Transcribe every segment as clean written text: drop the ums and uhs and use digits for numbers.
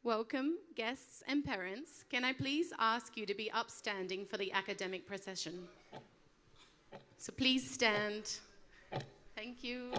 Welcome, guests and parents. Can I please ask you to be upstanding for the academic procession? So please stand. Thank you.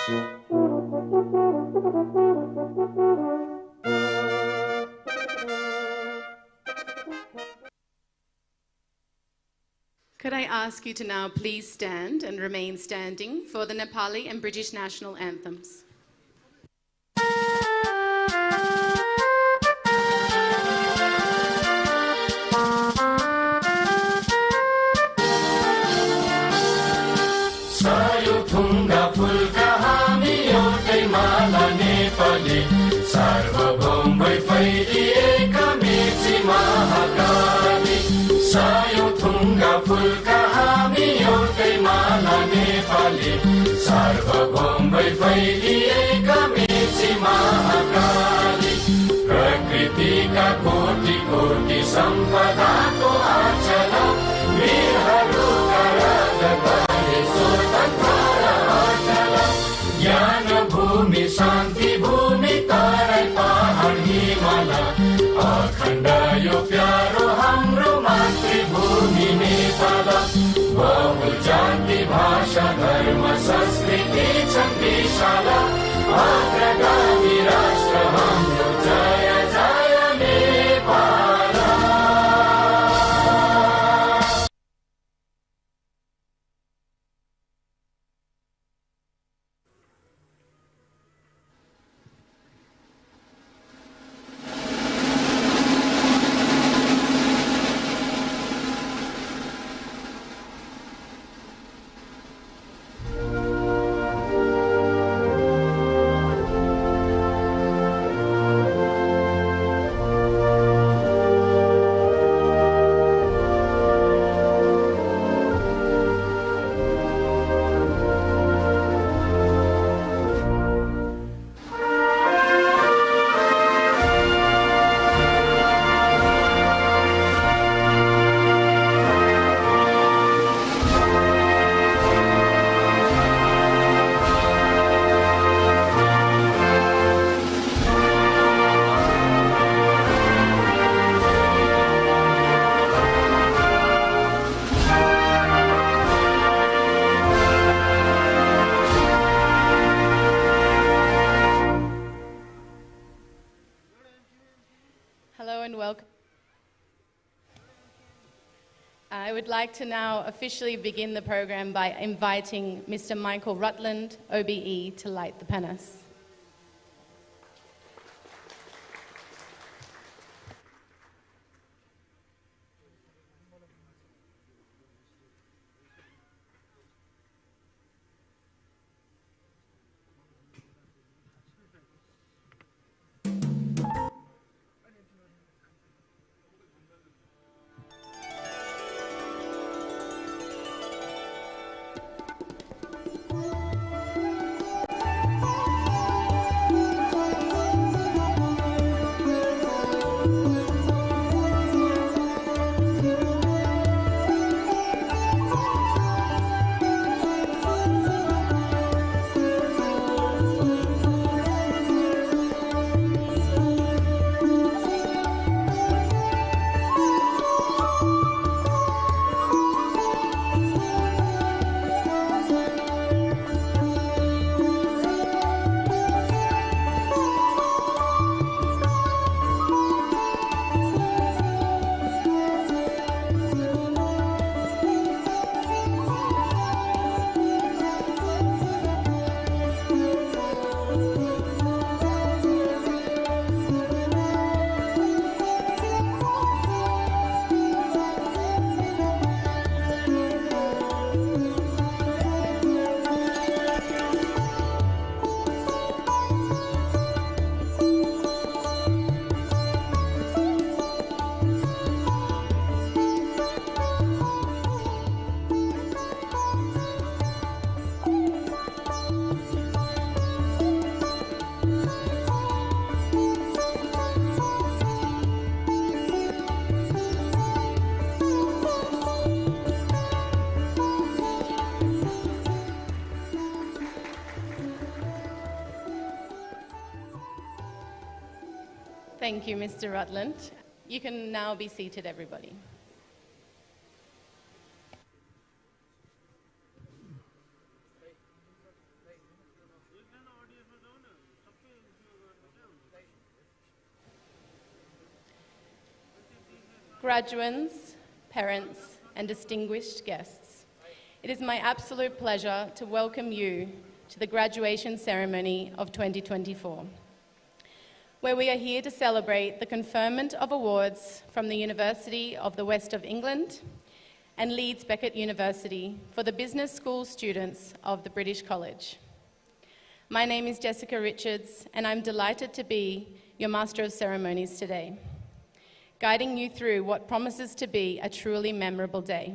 Could I ask you to now please stand and remain standing for the Nepali and British national anthems? सार्वभौम फैलिएका मेची महाकाली सायो थुङ्गा फुलका हामी एउटै माला नेपाली सार्वभौम फैलिएका मेची महाकाली प्रकृतिका कोटि कोटि सम्पदाको आचल वीरहरूका राजबारे स्वतन्त्र अचल ज्ञान भूमि शान्ति भूमि तराई पहाड हिमाल अखण्ड यो प्यारो हाम्रो मातृभूमि नेपाल बहु जाति भाषा धर्म संस्कृति छन् विशाल अग्रगामी राष्ट्र हाम्रो जय जय Nepal. I would like to now officially begin the program by inviting Mr. Michael Rutland, OBE, to light the penance. Thank you, Mr. Rutland. You can now be seated, everybody. Graduands, parents, and distinguished guests, it is my absolute pleasure to welcome you to the graduation ceremony of 2024, where we are here to celebrate the conferment of awards from the University of the West of England and Leeds Beckett University for the business school students of the British College. My name is Jessica Richards, and I'm delighted to be your Master of Ceremonies today, guiding you through what promises to be a truly memorable day.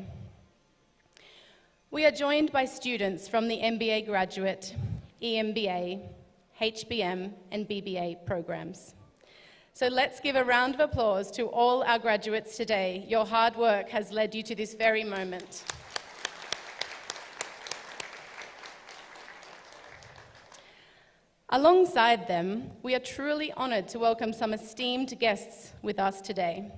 We are joined by students from the MBA graduate, EMBA, HBM, and BBA programs. So let's give a round of applause to all our graduates today. Your hard work has led you to this very moment. Alongside them, we are truly honoured to welcome some esteemed guests with us today,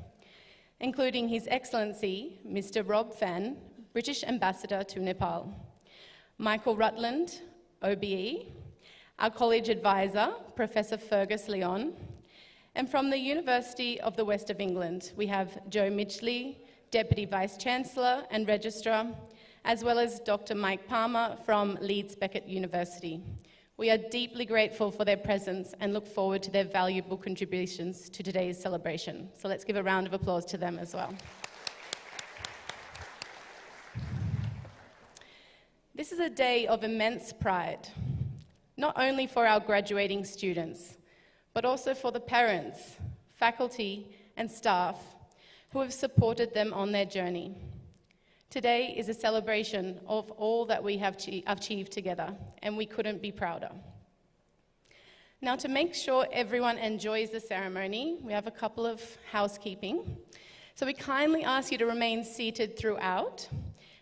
including His Excellency, Mr. Rob Fan, British Ambassador to Nepal, Michael Rutland, OBE, our college advisor, Professor Fergus Leon, and from the University of the West of England, we have Joe Midgley, Deputy Vice-Chancellor and Registrar, as well as Dr. Mike Palmer from Leeds Beckett University. We are deeply grateful for their presence and look forward to their valuable contributions to today's celebration. So let's give a round of applause to them as well. This is a day of immense pride, not only for our graduating students, but also for the parents, faculty, and staff who have supported them on their journey. Today is a celebration of all that we have achieved together, and we couldn't be prouder. Now, to make sure everyone enjoys the ceremony, we have a couple of housekeeping. So we kindly ask you to remain seated throughout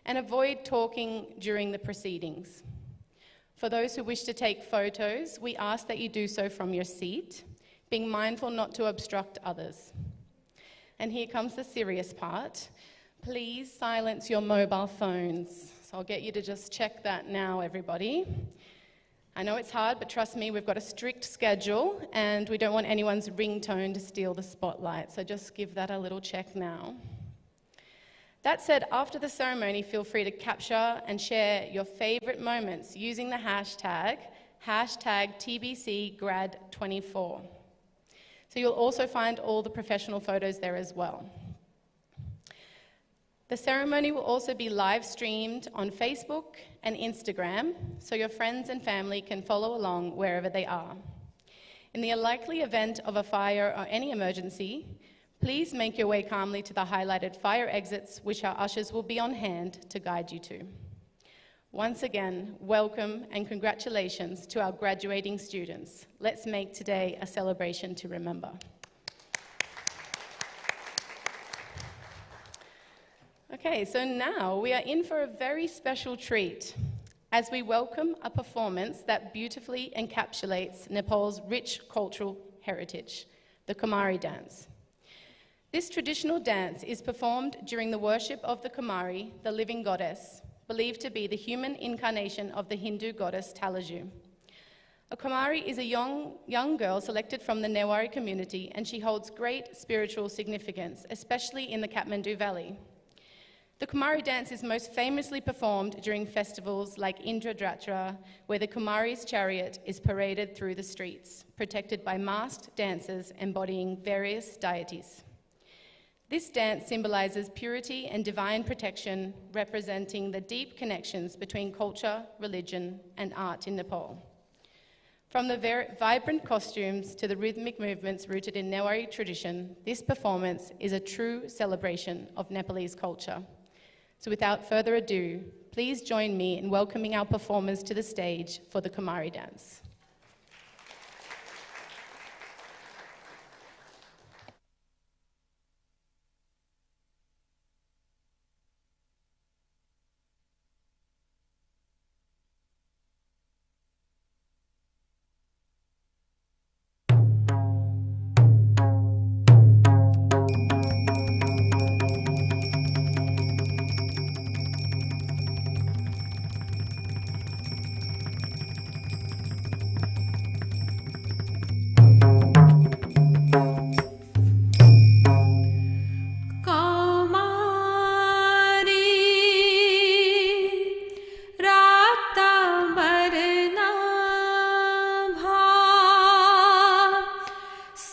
and avoid talking during the proceedings. For those who wish to take photos, we ask that you do so from your seat, being mindful not to obstruct others. And here comes the serious part. Please silence your mobile phones. So I'll get you to just check that now, everybody. I know it's hard, but trust me, we've got a strict schedule and we don't want anyone's ringtone to steal the spotlight. So just give that a little check now. That said, after the ceremony, feel free to capture and share your favorite moments using the hashtag TBCGrad24. So you'll also find all the professional photos there as well. The ceremony will also be live streamed on Facebook and Instagram, so your friends and family can follow along wherever they are. In the unlikely event of a fire or any emergency, please make your way calmly to the highlighted fire exits, which our ushers will be on hand to guide you to. Once again, welcome and congratulations to our graduating students. Let's make today a celebration to remember. Okay, so now we are in for a very special treat as we welcome a performance that beautifully encapsulates Nepal's rich cultural heritage, the Kumari dance. This traditional dance is performed during the worship of the Kumari, the living goddess, believed to be the human incarnation of the Hindu goddess Talaju. A Kumari is a young girl selected from the Newari community, and she holds great spiritual significance, especially in the Kathmandu Valley. The Kumari dance is most famously performed during festivals like Indradatra, where the Kumari's chariot is paraded through the streets, protected by masked dancers embodying various deities. This dance symbolizes purity and divine protection, representing the deep connections between culture, religion, and art in Nepal. From the vibrant costumes to the rhythmic movements rooted in Newari tradition, this performance is a true celebration of Nepalese culture. So without further ado, please join me in welcoming our performers to the stage for the Kumari dance.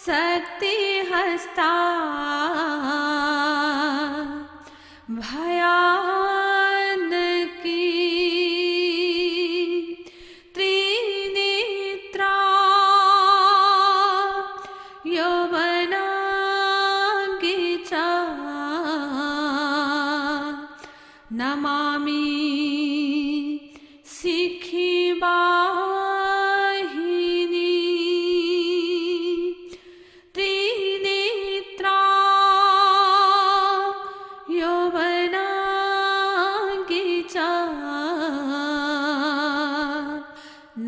शक्ति हस्ता भयानकी त्रिनेत्रा यौवनांगी च नमामि शिखिवाहिनी त्रिनेत्रा यौवनांगी च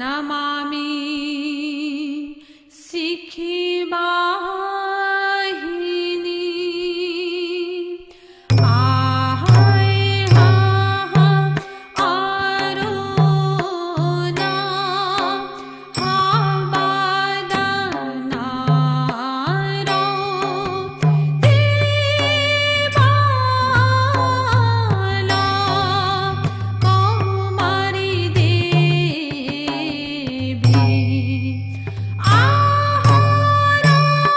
नमामि शिखिवाहिनी आहारा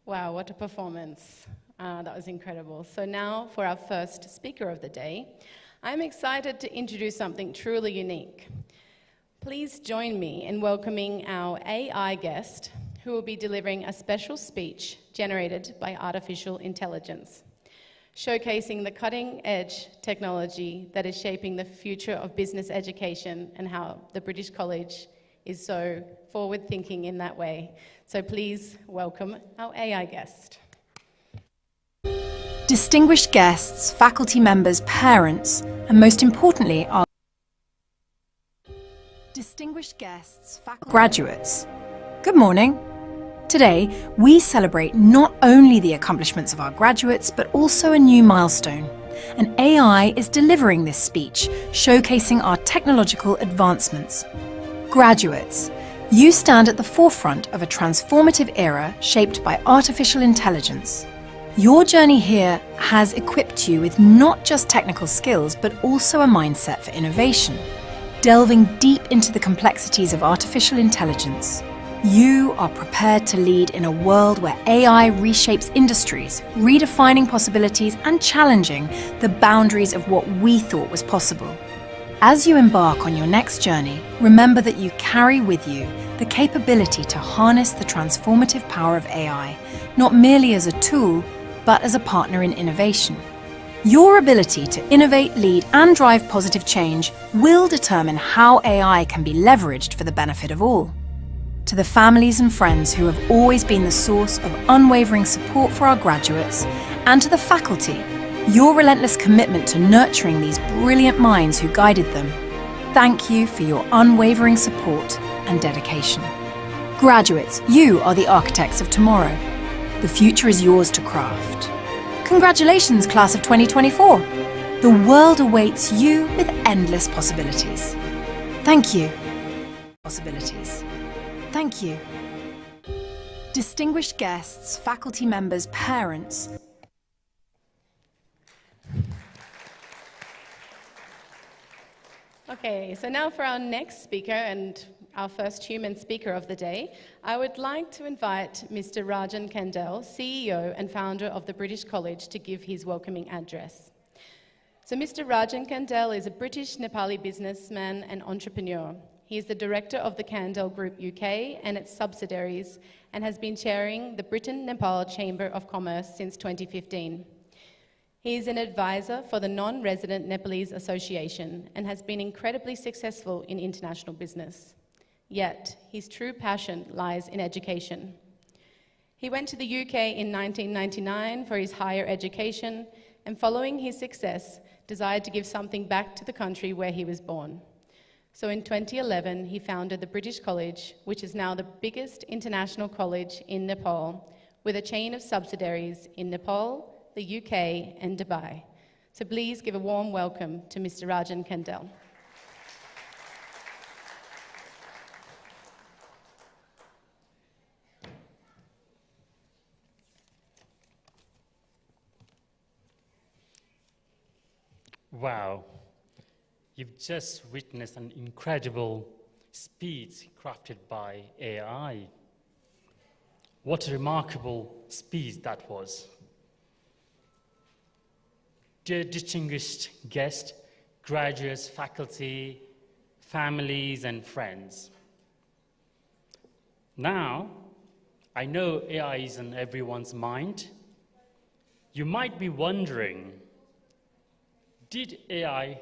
Wow, what a performance. That was incredible. So now for our first speaker of the day, I'm excited to introduce something truly unique. Please join me in welcoming our AI guest, who will be delivering a special speech generated by artificial intelligence, showcasing the cutting-edge technology that is shaping the future of business education and how the British College is so forward-thinking in that way. So please welcome our AI guest. Distinguished guests, faculty members, parents, and most importantly, our distinguished guests, faculty, graduates. Good morning. Today, we celebrate not only the accomplishments of our graduates, but also a new milestone. And AI is delivering this speech, showcasing our technological advancements. Graduates, you stand at the forefront of a transformative era shaped by artificial intelligence. Your journey here has equipped you with not just technical skills, but also a mindset for innovation. Delving deep into the complexities of artificial intelligence, you are prepared to lead in a world where AI reshapes industries, redefining possibilities and challenging the boundaries of what we thought was possible. As you embark on your next journey, remember that you carry with you the capability to harness the transformative power of AI, not merely as a tool, but as a partner in innovation. Your ability to innovate, lead, and drive positive change will determine how AI can be leveraged for the benefit of all. To the families and friends who have always been the source of unwavering support for our graduates, and to the faculty, your relentless commitment to nurturing these brilliant minds who guided them, thank you for your unwavering support and dedication. Graduates, you are the architects of tomorrow. The future is yours to craft. Congratulations, class of 2024. The world awaits you with endless possibilities. Thank you. Possibilities. Thank you. Distinguished guests, faculty members, parents. Okay, so now for our next speaker and our first human speaker of the day, I would like to invite Mr. Rajan Kandel, CEO and founder of the British College, to give his welcoming address. So Mr. Rajan Kandel is a British Nepali businessman and entrepreneur. He is the director of the Kandel Group UK and its subsidiaries and has been chairing the Britain-Nepal Chamber of Commerce since 2015. He is an advisor for the Non-Resident Nepalese Association and has been incredibly successful in international business. Yet, his true passion lies in education. He went to the UK in 1999 for his higher education and following his success, desired to give something back to the country where he was born. So in 2011, he founded the British College, which is now the biggest international college in Nepal, with a chain of subsidiaries in Nepal, the UK, and Dubai. So please give a warm welcome to Mr. Rajan Kandel. Wow, you've just witnessed an incredible speech crafted by AI. What a remarkable speech that was. Dear distinguished guests, graduates, faculty, families, and friends. Now, I know AI is in everyone's mind. You might be wondering, did AI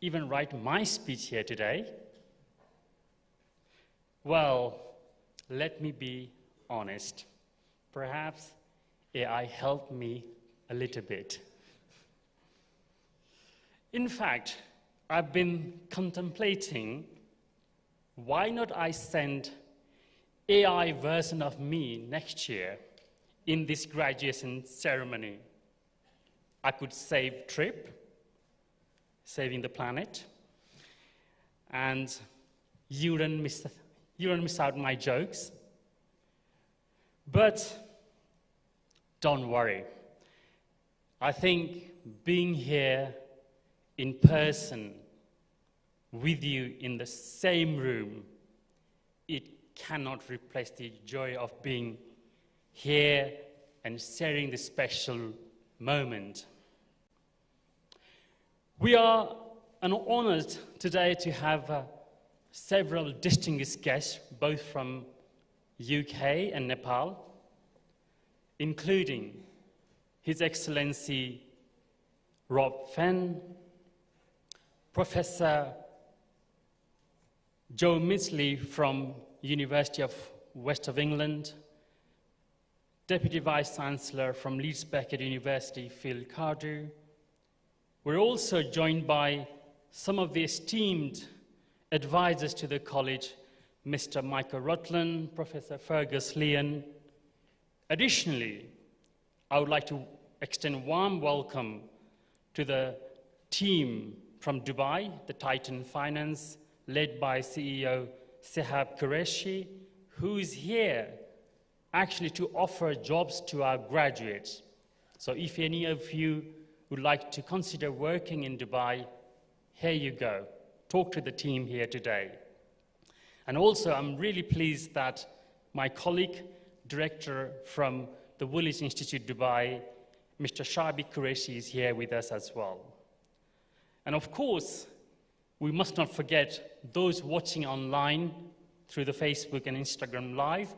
even write my speech here today? Well, let me be honest. Perhaps AI helped me a little bit. In fact, I've been contemplating why not I send AI version of me next year in this graduation ceremony. I could save trip, saving the planet, and you don't miss out my jokes. But don't worry. I think being here in person with you in the same room, it cannot replace the joy of being here and sharing this special moment. We are honored today to have several distinguished guests, both from UK and Nepal, including His Excellency Rob Fenn, Professor Joe Midgley from University of West of England, Deputy Vice Chancellor from Leeds Beckett University, Phil Cardew. We're also joined by some of the esteemed advisors to the college, Mr. Michael Rutland, Professor Fergus Leon. Additionally, I would like to extend a warm welcome to the team from Dubai, the Titan Finance, led by CEO Sehab Qureshi, who is here actually to offer jobs to our graduates. So if any of you would like to consider working in Dubai, here you go. Talk to the team here today. And also, I'm really pleased that my colleague, director from the Woolwich Institute Dubai, Mr. Shabi Qureshi, is here with us as well. And of course, we must not forget those watching online through the Facebook and Instagram Live.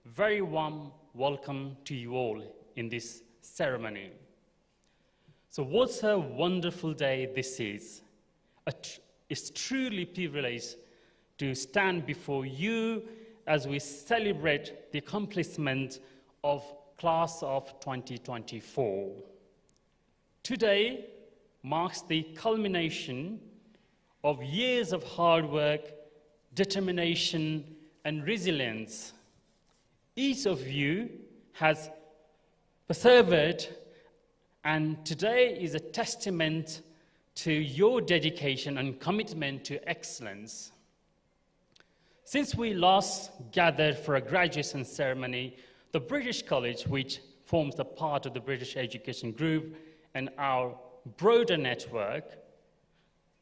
Very warm welcome to you all in this ceremony. So what a wonderful day this is. It's truly a privilege to stand before you as we celebrate the accomplishment of class of 2024. Today marks the culmination of years of hard work, determination, and resilience. Each of you has persevered, and today is a testament to your dedication and commitment to excellence. Since we last gathered for a graduation ceremony, the British College, which forms the part of the British Education Group, and our broader network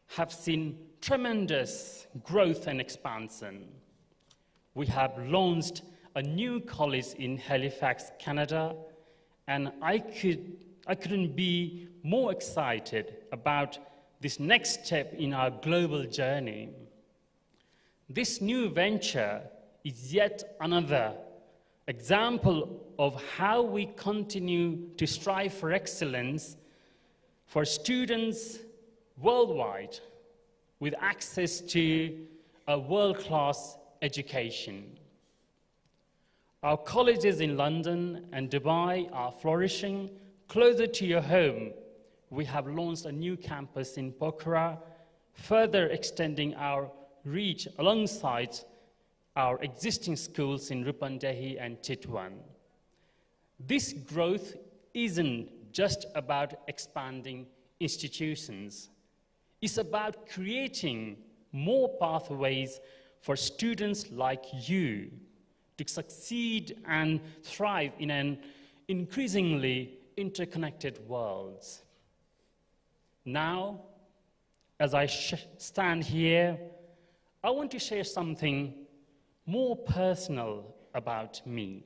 have seen tremendous growth and expansion. We have launched a new college in Halifax, Canada, and I couldn't be more excited about this next step in our global journey. This new venture is yet another example of how we continue to strive for excellence for students worldwide with access to a world-class education. Our colleges in London and Dubai are flourishing. Closer to your home, we have launched a new campus in Pokhara, further extending our reach alongside our existing schools in Rupandehi and Chitwan. This growth isn't just about expanding institutions. It's about creating more pathways for students like you to succeed and thrive in an increasingly interconnected world. Now, as I stand here, I want to share something more personal about me.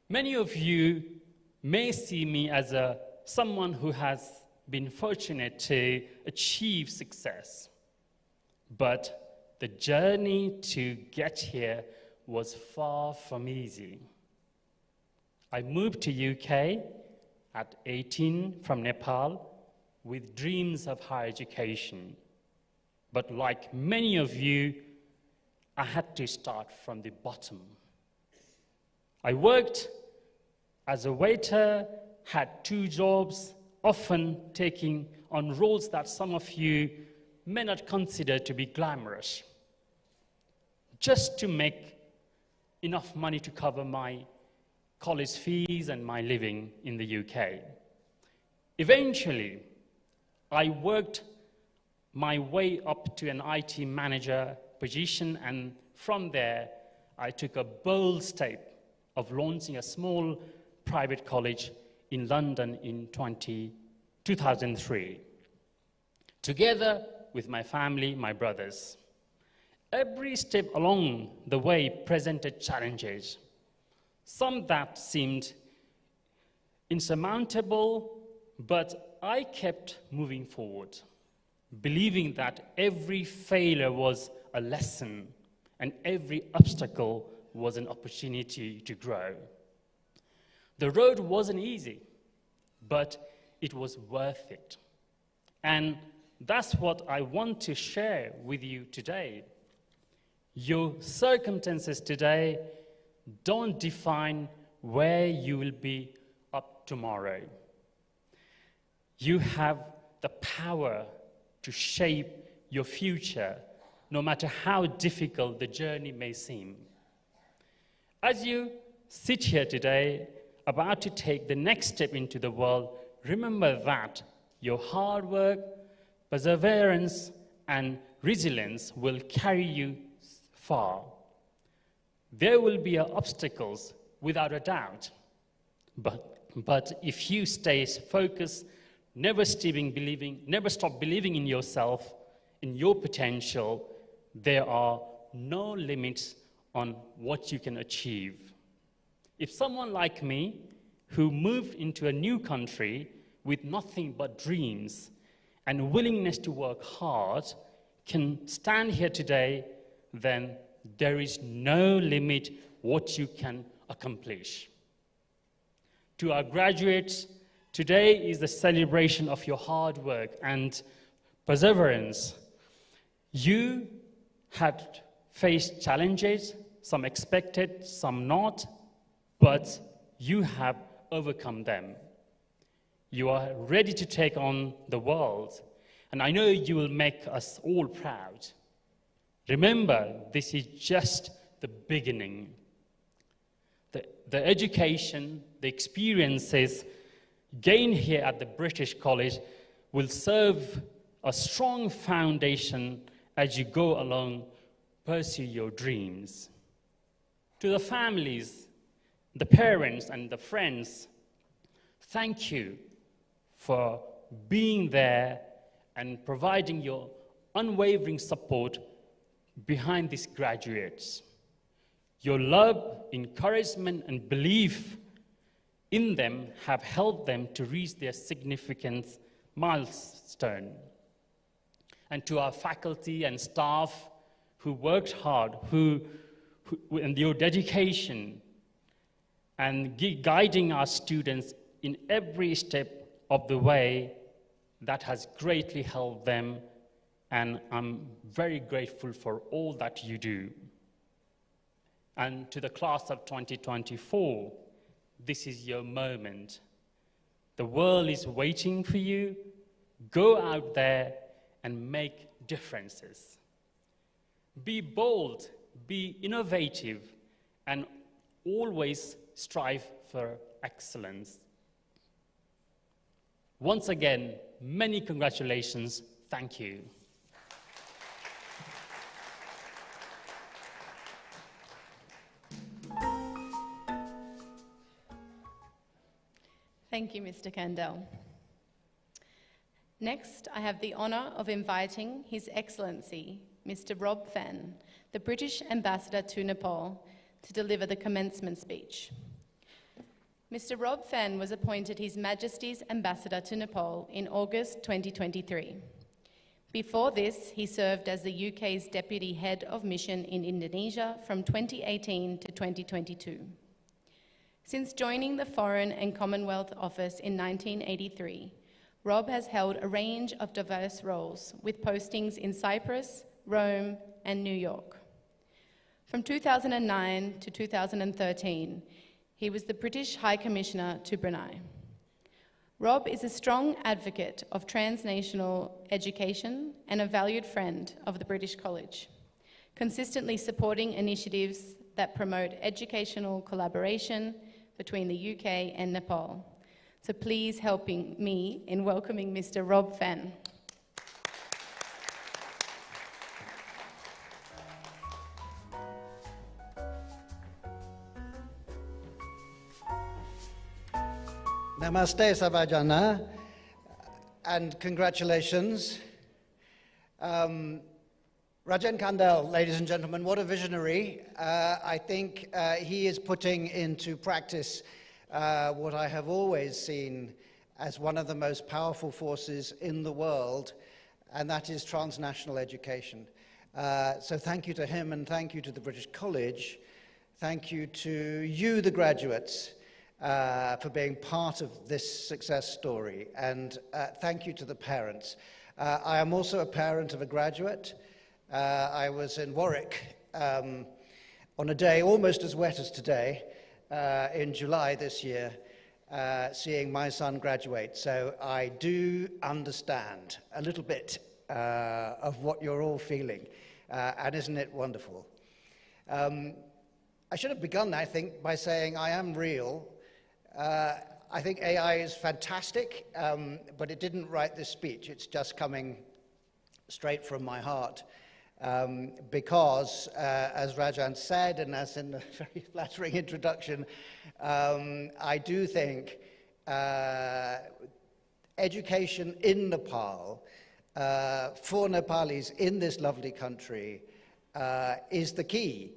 Many of you may see me as someone who has been fortunate to achieve success, but the journey to get here was far from easy. I moved to UK at 18 from Nepal with dreams of higher education. But like many of you, I had to start from the bottom. I worked as a waiter, had 2 jobs, often taking on roles that some of you may not consider to be glamorous, just to make enough money to cover my college fees and my living in the UK. Eventually, I worked my way up to an IT manager position, and from there, I took a bold step of launching a small private college in London in 2003, together with my family, my brothers. Every step along the way presented challenges. some that seemed insurmountable, but I kept moving forward, believing that every failure was a lesson and every obstacle was an opportunity to grow. The road wasn't easy, but it was worth it. And that's what I want to share with you today. Your circumstances today don't define where you will be up tomorrow. You have the power to shape your future, no matter how difficult the journey may seem. As you sit here today, about to take the next step into the world, remember that your hard work, perseverance, and resilience will carry you far. There will be obstacles, without a doubt. But if you stay focused, never stop believing in yourself, in your potential, there are no limits on what you can achieve. If someone like me, who moved into a new country with nothing but dreams and willingness to work hard, can stand here today, then there is no limit what you can accomplish. To our graduates, today is the celebration of your hard work and perseverance. You had faced challenges, some expected, some not, but you have overcome them. You are ready to take on the world, and I know you will make us all proud. Remember, this is just the beginning. The education, the experiences gained here at the British College will serve a strong foundation as you go along, pursue your dreams. To the families, the parents, and the friends, thank you for being there and providing your unwavering support behind these graduates. Your love, encouragement, and belief in them have helped them to reach their significant milestone. And to our faculty and staff who worked hard, and your dedication and guiding our students in every step of the way, that has greatly helped them, and I'm very grateful for all that you do. And to the class of 2024, this is your moment. The world is waiting for you. Go out there and make differences. Be bold, be innovative, and always strive for excellence. Once again, many congratulations. Thank you. Thank you, Mr. Kandel. Next, I have the honour of inviting His Excellency, Mr. Rob Fenn, the British Ambassador to Nepal, to deliver the commencement speech. Mr. Rob Fenn was appointed His Majesty's Ambassador to Nepal in August 2023. Before this, he served as the UK's Deputy Head of Mission in Indonesia from 2018 to 2022. Since joining the Foreign and Commonwealth Office in 1983, Rob has held a range of diverse roles with postings in Cyprus, Rome, and New York. From 2009 to 2013, he was the British High Commissioner to Brunei. Rob is a strong advocate of transnational education and a valued friend of the British College, consistently supporting initiatives that promote educational collaboration between the UK and Nepal. So please help me in welcoming Mr. Rob Fenn. Namaste Sabajana, and congratulations. Rajan Kandel, ladies and gentlemen, what a visionary. I think he is putting into practice what I have always seen as one of the most powerful forces in the world, and that is transnational education. So thank you to him, and thank you to the British College. Thank you to you, the graduates, for being part of this success story, and thank you to the parents. I am also a parent of a graduate. I was in Warwick on a day almost as wet as today, in July this year, seeing my son graduate. So I do understand a little bit of what you're all feeling, and isn't it wonderful? I should have begun, I think, by saying I am real. I think AI is fantastic, but it didn't write this speech. It's just coming straight from my heart. Because, as Rajan said, and as in the very flattering introduction, I do think education in Nepal, for Nepalis in this lovely country, is the key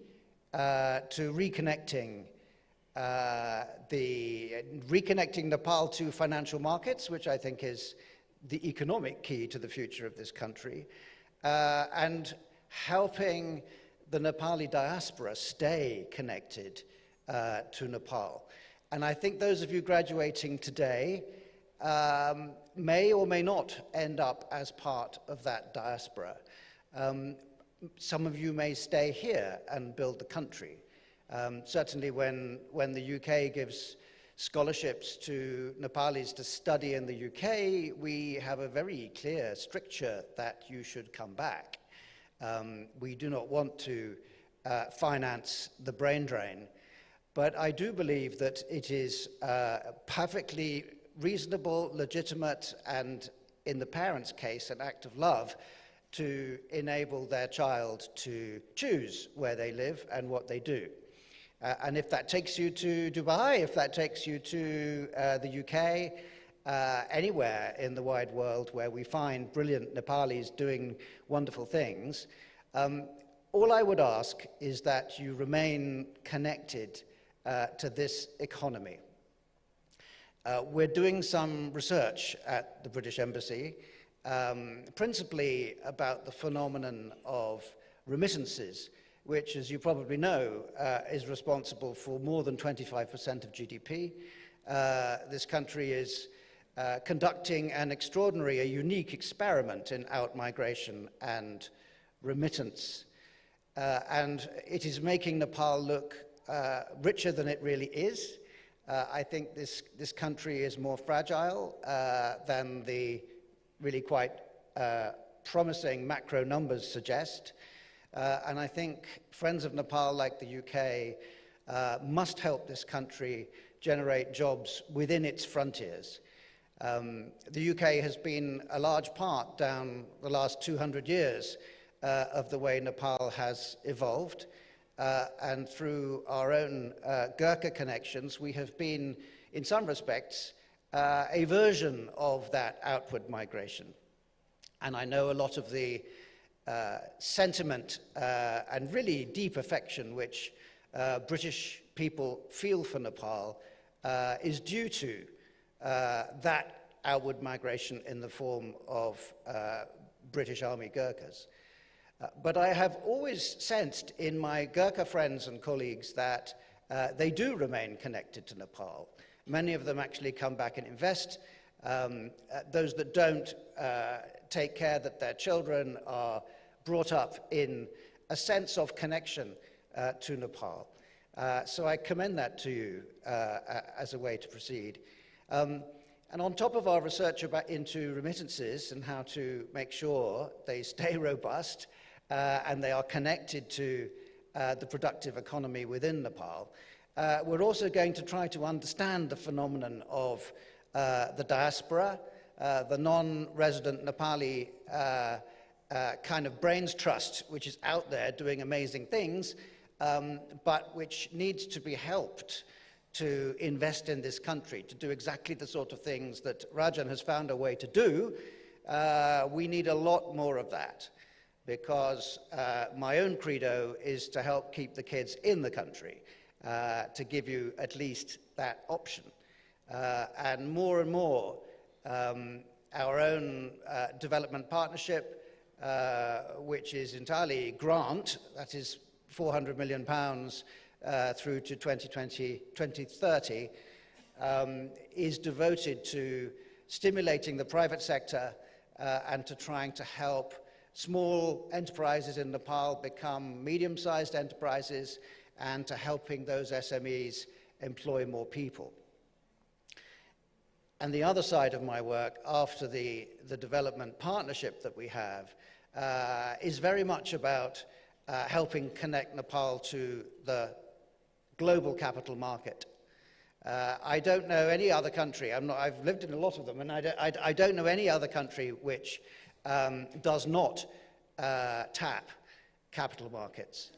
to reconnecting Nepal to financial markets, which I think is the economic key to the future of this country, and helping the Nepali diaspora stay connected to Nepal. And I think those of you graduating today may or may not end up as part of that diaspora. Some of you may stay here and build the country. Certainly when the UK gives scholarships to Nepalis to study in the UK, we have a very clear stricture that you should come back. We do not want to finance the brain drain, but I do believe that it is perfectly reasonable, legitimate, and in the parents' case, an act of love to enable their child to choose where they live and what they do. And if that takes you to Dubai, if that takes you to the UK, anywhere in the wide world where we find brilliant Nepalis doing wonderful things, all I would ask is that you remain connected to this economy. We're doing some research at the British Embassy, principally about the phenomenon of remittances, which, as you probably know, is responsible for more than 25% of GDP. This country is conducting an extraordinary, a unique experiment in out-migration and remittance. And it is making Nepal look richer than it really is. I think this country is more fragile than the really quite promising macro numbers suggest. And I think friends of Nepal, like the UK, must help this country generate jobs within its frontiers. The UK has been a large part down the last 200 years of the way Nepal has evolved. And through our own Gurkha connections, we have been, in some respects, a version of that outward migration. And I know a lot of the sentiment and really deep affection which British people feel for Nepal is due to that outward migration in the form of British Army Gurkhas. But I have always sensed in my Gurkha friends and colleagues that they do remain connected to Nepal. Many of them actually come back and invest. Those that don't take care that their children are brought up in a sense of connection to Nepal. So I commend that to you as a way to proceed. And on top of our research into remittances and how to make sure they stay robust and they are connected to the productive economy within Nepal, we're also going to try to understand the phenomenon of the diaspora, the non-resident Nepali kind of brains trust, which is out there doing amazing things, but which needs to be helped to invest in this country, to do exactly the sort of things that Rajan has found a way to do. We need a lot more of that, because my own credo is to help keep the kids in the country, to give you at least that option. And more, our own development partnership, which is entirely grant, that is £400 million through to 2030, is devoted to stimulating the private sector and to trying to help small enterprises in Nepal become medium-sized enterprises and to helping those SMEs employ more people. And the other side of my work, after the development partnership that we have, is very much about helping connect Nepal to the global capital market. I don't know any other country, I've lived in a lot of them, and I don't know any other country which does not tap capital markets.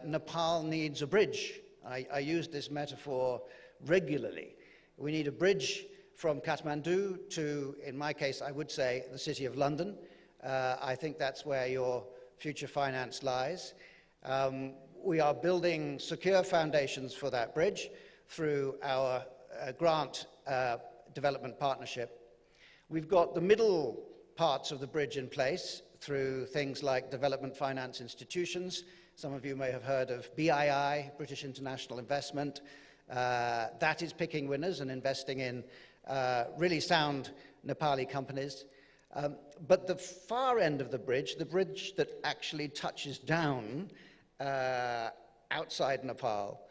Nepal needs a bridge. I use this metaphor regularly. We need a bridge from Kathmandu to, in my case, I would say, the City of London. I think that's where your future finance lies. We are building secure foundations for that bridge through our grant development partnership. We've got the middle parts of the bridge in place through things like development finance institutions. Some of you may have heard of BII, British International Investment. That is picking winners and investing in really sound Nepali companies. But the far end of the bridge that actually touches down outside Nepal,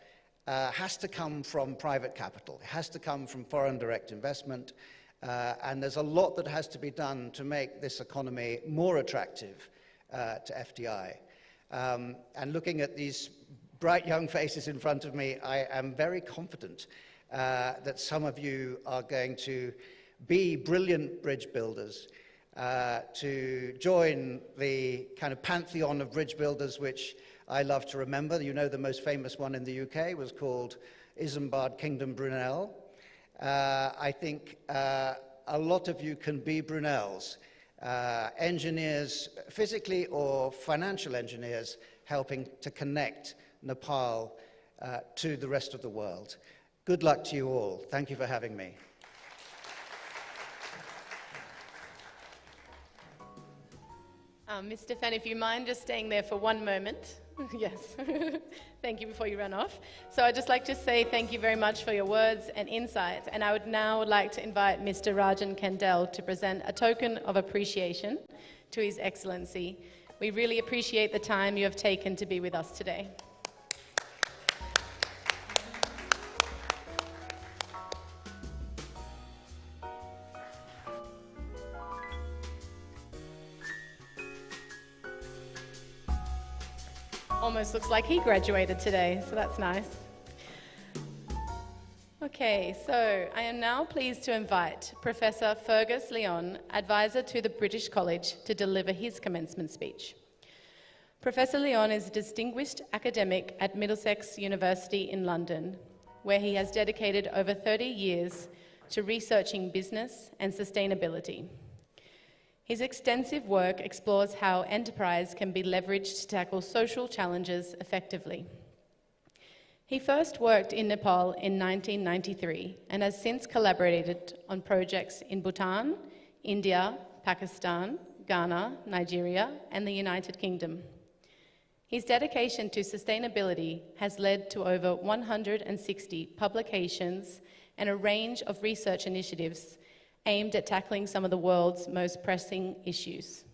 has to come from private capital. It has to come from foreign direct investment. And there's a lot that has to be done to make this economy more attractive to FDI. And looking at these bright young faces in front of me, I am very confident that some of you are going to be brilliant bridge builders, to join the kind of pantheon of bridge builders which I love to remember. You know, the most famous one in the UK was called Isambard Kingdom Brunel. I think a lot of you can be Brunels, engineers, physically or financial engineers, helping to connect Nepal to the rest of the world. Good luck to you all. Thank you for having me. Mr. Fan, if you mind just staying there for one moment. Yes. Thank you before you run off. So I'd just like to say thank you very much for your words and insights. And I would now like to invite Mr. Rajan Kendall to present a token of appreciation to His Excellency. We really appreciate the time you have taken to be with us today. Almost looks like he graduated today, so that's nice. Okay, so I am now pleased to invite Professor Fergus Leon, advisor to the British College, to deliver his commencement speech. Professor Leon is a distinguished academic at Middlesex University in London, where he has dedicated over 30 years to researching business and sustainability. His extensive work explores how enterprise can be leveraged to tackle social challenges effectively. He first worked in Nepal in 1993 and has since collaborated on projects in Bhutan, India, Pakistan, Ghana, Nigeria, and the United Kingdom. His dedication to sustainability has led to over 160 publications and a range of research initiatives aimed at tackling some of the world's most pressing issues.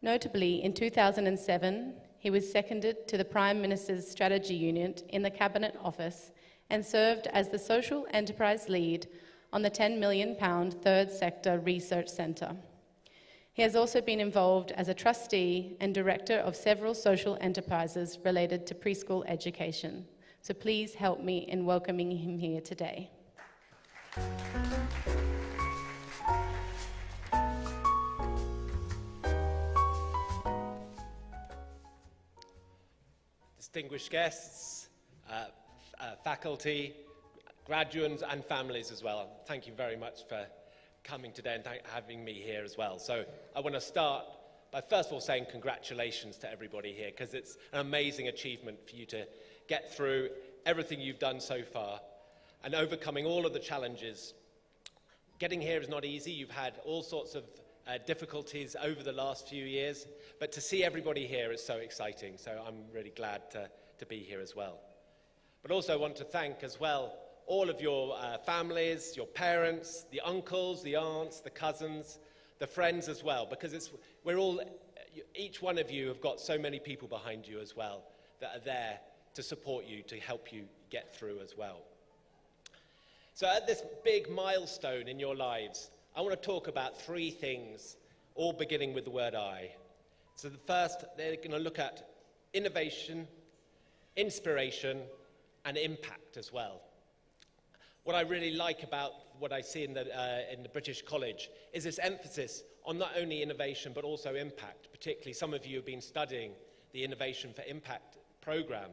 Notably, in 2007, he was seconded to the Prime Minister's Strategy Unit in the Cabinet Office and served as the Social Enterprise Lead on the £10 million Third Sector Research Centre. He has also been involved as a trustee and director of several social enterprises related to preschool education. So please help me in welcoming him here today. Distinguished guests, faculty, graduates and families as well. Thank you very much for coming today and having me here as well. So I want to start by first of all saying congratulations to everybody here, because it's an amazing achievement for you to get through everything you've done so far and overcoming all of the challenges. Getting here is not easy. You've had all sorts of difficulties over the last few years, but to see everybody here is so exciting, so I'm really glad to be here as well. But also I want to thank as well all of your families, your parents, the uncles, the aunts, the cousins, the friends as well, because each one of you have got so many people behind you as well that are there to support you, to help you get through as well. So at this big milestone in your lives, I want to talk about 3 things, all beginning with the word I. So the first, they're going to look at innovation, inspiration, and impact as well. What I really like about what I see in the British College is this emphasis on not only innovation but also impact. Particularly some of you have been studying the Innovation for Impact program.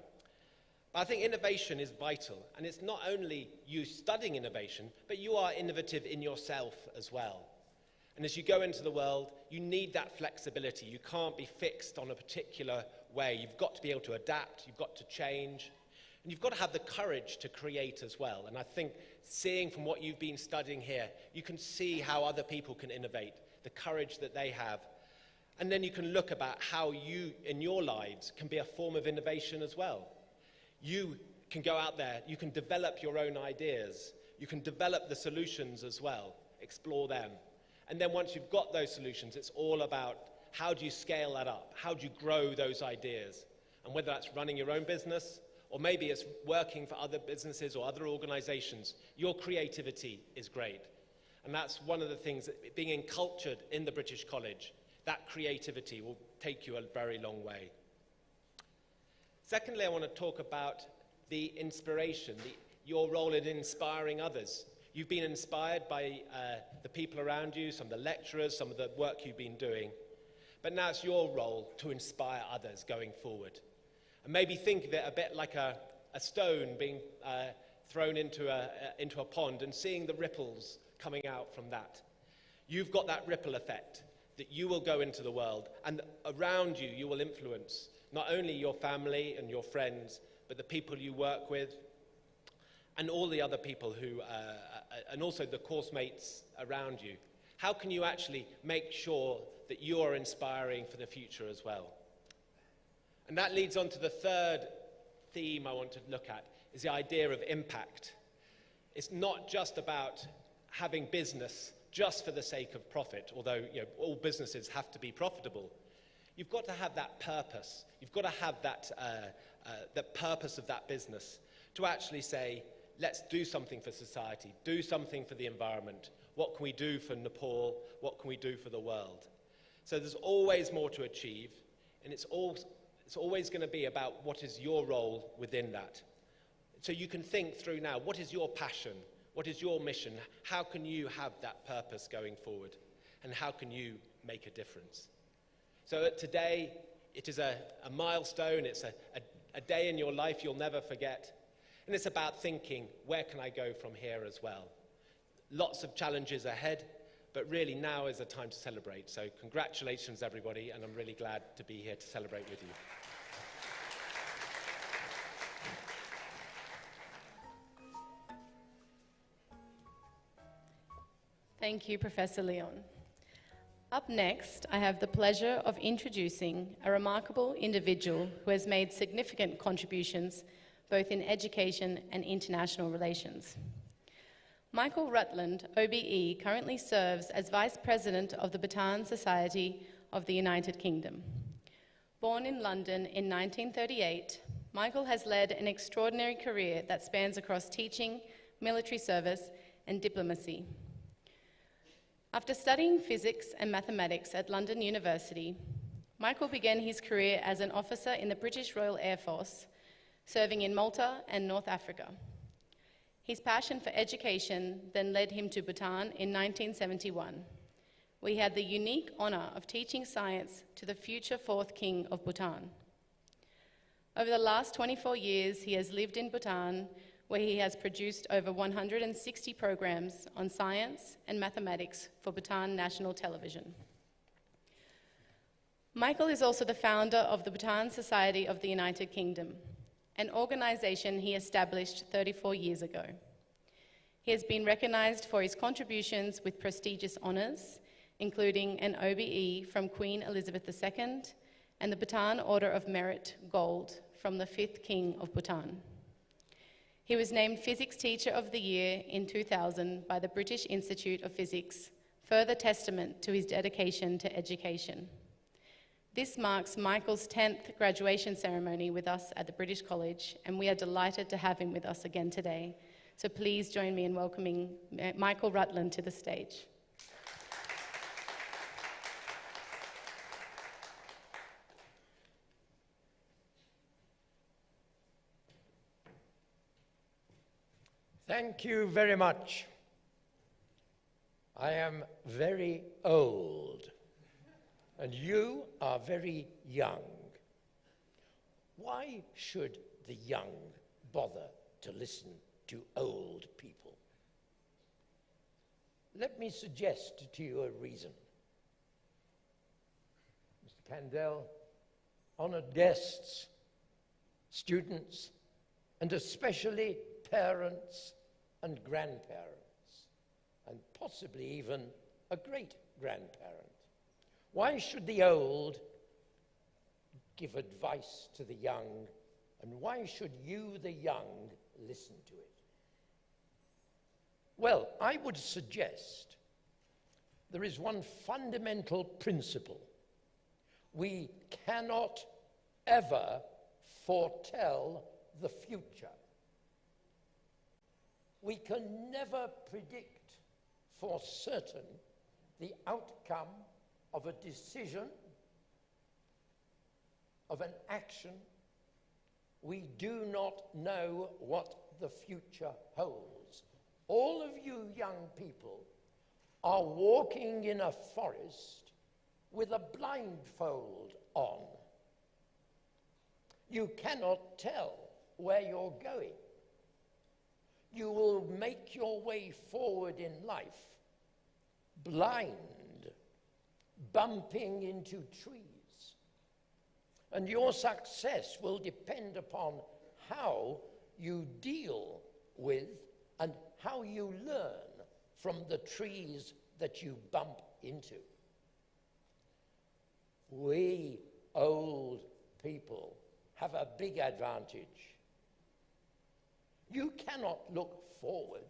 But I think innovation is vital, and it's not only you studying innovation, but you are innovative in yourself as well. And as you go into the world, you need that flexibility. You can't be fixed on a particular way. You've got to be able to adapt, you've got to change, and you've got to have the courage to create as well. And I think seeing from what you've been studying here, you can see how other people can innovate, the courage that they have. And then you can look about how you, in your lives, can be a form of innovation as well. You can go out there, you can develop your own ideas, you can develop the solutions as well, explore them. And then once you've got those solutions, it's all about how do you scale that up, how do you grow those ideas. And whether that's running your own business, or maybe it's working for other businesses or other organizations, your creativity is great. And that's one of the things that being encultured in the British College, that creativity will take you a very long way. Secondly, I want to talk about the inspiration, your role in inspiring others. You've been inspired by the people around you, some of the lecturers, some of the work you've been doing. But now it's your role to inspire others going forward. And maybe think of it a bit like a stone being thrown into a pond and seeing the ripples coming out from that. You've got that ripple effect that you will go into the world, and around you, you will influence not only your family and your friends, but the people you work with, and all the other people who, and also the course mates around you. How can you actually make sure that you are inspiring for the future as well? And that leads on to the third theme I want to look at, is the idea of impact. It's not just about having business just for the sake of profit, although all businesses have to be profitable. You've got to have that purpose. You've got to have that the purpose of that business to actually say, let's do something for society, do something for the environment. What can we do for Nepal? What can we do for the world? So there's always more to achieve, and it's always going to be about what is your role within that. So you can think through now, what is your passion? What is your mission? How can you have that purpose going forward? And how can you make a difference? So today, it is a milestone. It's a day in your life you'll never forget. And it's about thinking, where can I go from here as well? Lots of challenges ahead, but really now is the time to celebrate. So congratulations, everybody, and I'm really glad to be here to celebrate with you. Thank you, Professor Leon. Up next, I have the pleasure of introducing a remarkable individual who has made significant contributions both in education and international relations. Michael Rutland, OBE, currently serves as Vice President of the Bhutan Society of the United Kingdom. Born in London in 1938, Michael has led an extraordinary career that spans across teaching, military service, and diplomacy. After studying physics and mathematics at London University, Michael began his career as an officer in the British Royal Air Force, serving in Malta and North Africa. His passion for education then led him to Bhutan in 1971, where he had the unique honor of teaching science to the future fourth king of Bhutan. Over the last 24 years, he has lived in Bhutan, where he has produced over 160 programs on science and mathematics for Bhutan National Television. Michael is also the founder of the Bhutan Society of the United Kingdom, an organisation he established 34 years ago. He has been recognised for his contributions with prestigious honours, including an OBE from Queen Elizabeth II and the Bhutan Order of Merit Gold from the 5th King of Bhutan. He was named Physics Teacher of the Year in 2000 by the British Institute of Physics, further testament to his dedication to education. This marks Michael's 10th graduation ceremony with us at the British College, and we are delighted to have him with us again today. So please join me in welcoming Michael Rutland to the stage. Thank you very much. I am very old, and you are very young. Why should the young bother to listen to old people? Let me suggest to you a reason. Mr. Kandel, honored guests, students, and especially parents and grandparents, and possibly even a great-grandparent. Why should the old give advice to the young, and why should you, the young, listen to it? Well, I would suggest there is one fundamental principle. We cannot ever foretell the future. We can never predict for certain the outcome of a decision, of an action. We do not know what the future holds. All of you young people are walking in a forest with a blindfold on. You cannot tell where you're going. You will make your way forward in life blind, bumping into trees. And your success will depend upon how you deal with and how you learn from the trees that you bump into. We old people have a big advantage. You cannot look forward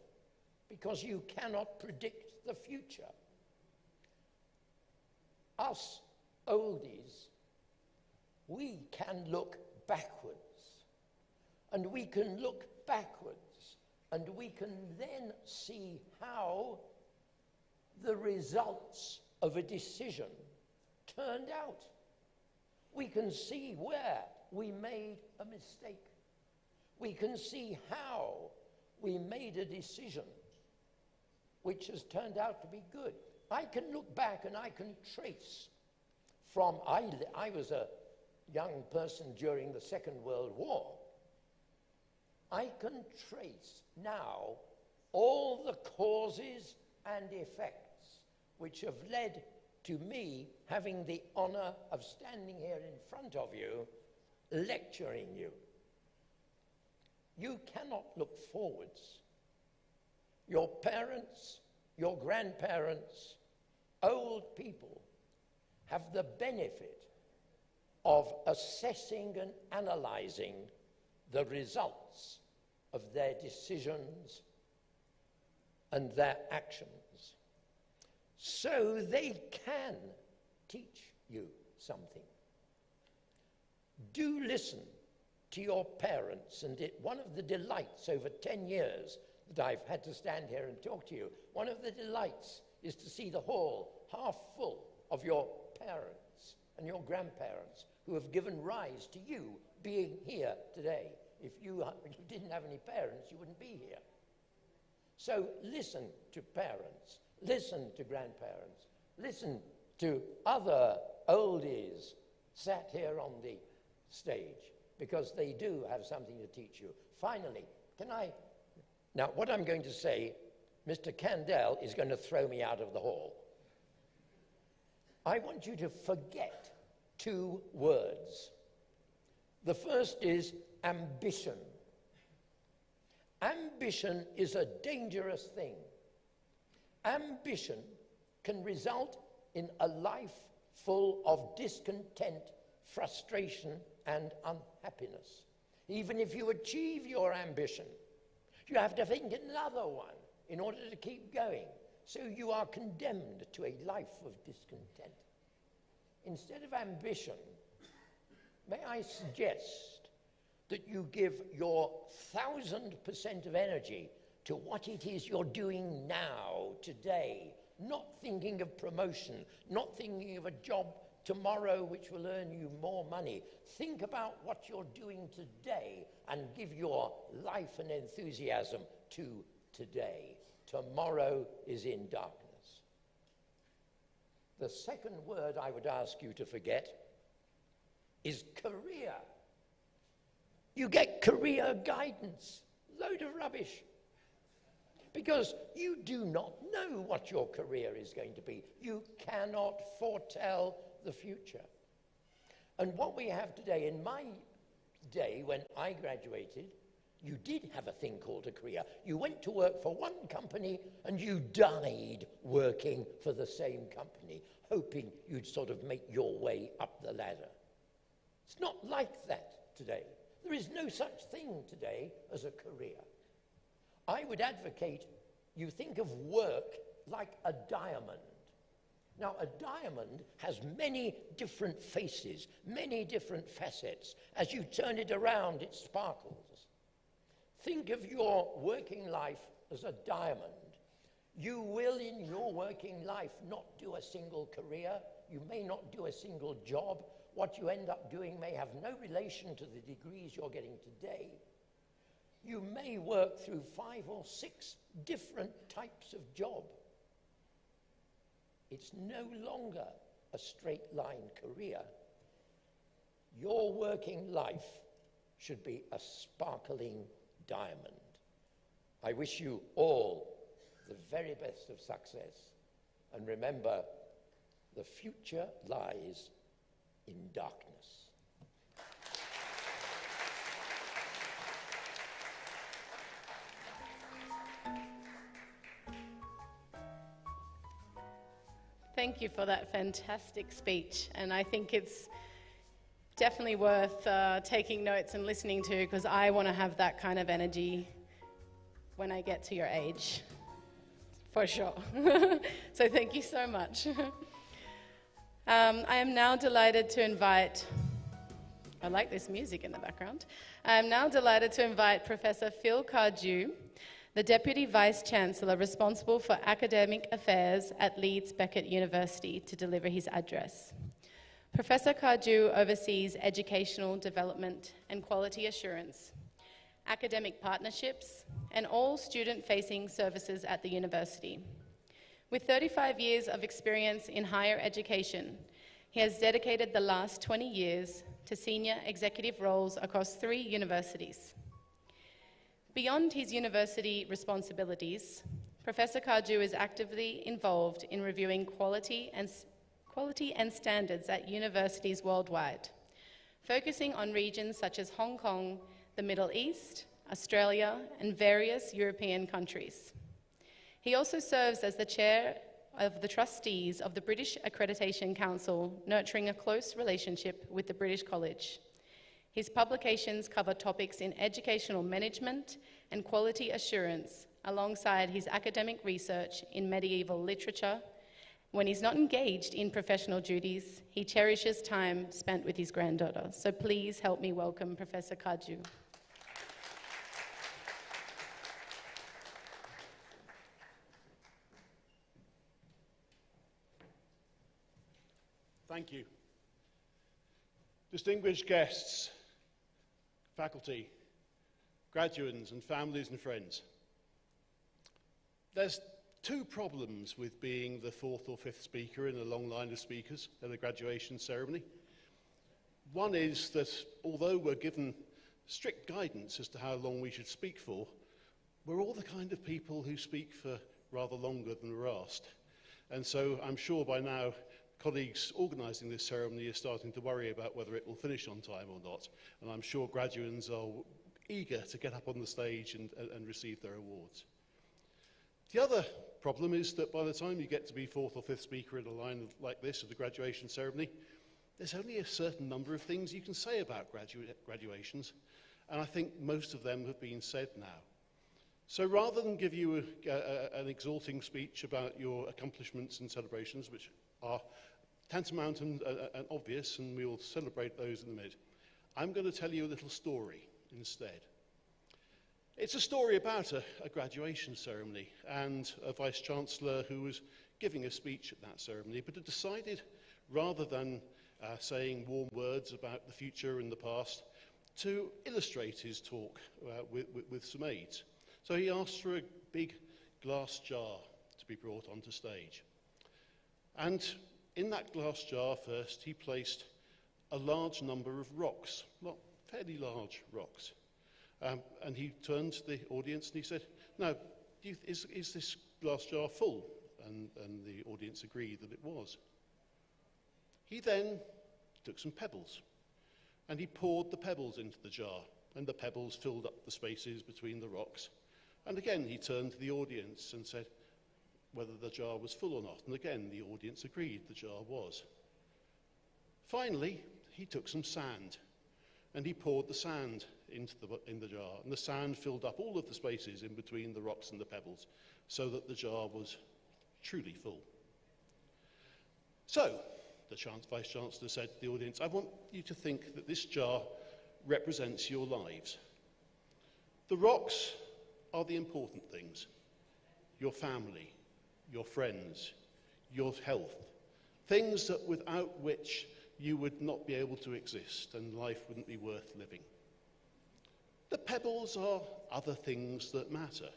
because you cannot predict the future. Us oldies, we can look backwards, and we can look backwards, and we can then see how the results of a decision turned out. We can see where we made a mistake. We can see how we made a decision which has turned out to be good. I can look back and I can trace from, I was a young person during the Second World War. I can trace now all the causes and effects which have led to me having the honor of standing here in front of you, lecturing you. You cannot look forwards. Your parents, your grandparents, old people have the benefit of assessing and analyzing the results of their decisions and their actions. So they can teach you something. Do listen to your parents, and one of the delights over 10 years that I've had to stand here and talk to you, one of the delights is to see the hall half full of your parents and your grandparents who have given rise to you being here today. If you didn't have any parents, you wouldn't be here. So listen to parents, listen to grandparents, listen to other oldies sat here on the stage, because they do have something to teach you. Finally, now what I'm going to say, Mr. Kandel is going to throw me out of the hall. I want you to forget two words. The first is ambition. Ambition is a dangerous thing. Ambition can result in a life full of discontent, frustration, and unhappiness. Even if you achieve your ambition, you have to think another one in order to keep going. So you are condemned to a life of discontent. Instead of ambition, may I suggest that you give your 1,000% of energy to what it is you're doing now, today, not thinking of promotion, not thinking of a job tomorrow which will earn you more money. Think about what you're doing today and give your life and enthusiasm to today. Tomorrow is in darkness. The second word I would ask you to forget is career. You get career guidance. Load of rubbish. Because you do not know what your career is going to be. You cannot foretell the future. And what we have today, in my day when I graduated, you did have a thing called a career. You went to work for one company and you died working for the same company, hoping you'd sort of make your way up the ladder. It's not like that today. There is no such thing today as a career. I would advocate you think of work like a diamond. Now, a diamond has many different faces, many different facets. As you turn it around, it sparkles. Think of your working life as a diamond. You will, in your working life, not do a single career. You may not do a single job. What you end up doing may have no relation to the degrees you're getting today. You may work through 5 or 6 different types of job. It's no longer a straight line career. Your working life should be a sparkling diamond. I wish you all the very best of success. And remember, the future lies in darkness. Thank you for that fantastic speech, and I think it's definitely worth taking notes and listening to, because I want to have that kind of energy when I get to your age, for sure. So thank you so much. I am now delighted to invite, I like this music in the background. I am now delighted to invite Professor Phil Cardew, the Deputy Vice-Chancellor responsible for academic affairs at Leeds Beckett University, to deliver his address. Professor Cardew oversees educational development and quality assurance, academic partnerships, and all student-facing services at the university. With 35 years of experience in higher education, he has dedicated the last 20 years to senior executive roles across 3 universities. Beyond his university responsibilities, Professor Cardew is actively involved in reviewing quality and standards at universities worldwide, focusing on regions such as Hong Kong, the Middle East, Australia, and various European countries. He also serves as the chair of the trustees of the British Accreditation Council, nurturing a close relationship with the British College. His publications cover topics in educational management and quality assurance, alongside his academic research in medieval literature. When he's not engaged in professional duties, he cherishes time spent with his granddaughter. So please help me welcome Professor Cardew. Thank you. Distinguished guests, faculty, graduates, and families and friends. There's 2 problems with being the 4th or 5th speaker in a long line of speakers at a graduation ceremony. One is that although we're given strict guidance as to how long we should speak for, we're all the kind of people who speak for rather longer than we're asked. And so I'm sure by now colleagues organising this ceremony are starting to worry about whether it will finish on time or not, and I'm sure graduates are eager to get up on the stage and receive their awards. The other problem is that by the time you get to be fourth or fifth speaker in a line like this at the graduation ceremony, there's only a certain number of things you can say about graduations, and I think most of them have been said now. So rather than give you an exalting speech about your accomplishments and celebrations, which are tantamount and obvious, and we will celebrate those in a minute, I'm going to tell you a little story instead. It's a story about a graduation ceremony and a Vice-Chancellor who was giving a speech at that ceremony, but had decided, rather than saying warm words about the future and the past, to illustrate his talk with some aids. So he asked for a big glass jar to be brought onto stage. And in that glass jar first, he placed a large number of rocks, fairly large rocks. And he turned to the audience and he said, "Now, is this glass jar full?" And the audience agreed that it was. He then took some pebbles and he poured the pebbles into the jar, and the pebbles filled up the spaces between the rocks. And again, he turned to the audience and said whether the jar was full or not. And again, the audience agreed the jar was. Finally, he took some sand and he poured the sand in the jar. And the sand filled up all of the spaces in between the rocks and the pebbles so that the jar was truly full. So, the Vice-Chancellor said to the audience, "I want you to think that this jar represents your lives. The rocks are the important things. Your family, your friends, your health. Things that without which you would not be able to exist and life wouldn't be worth living. The pebbles are other things that matter.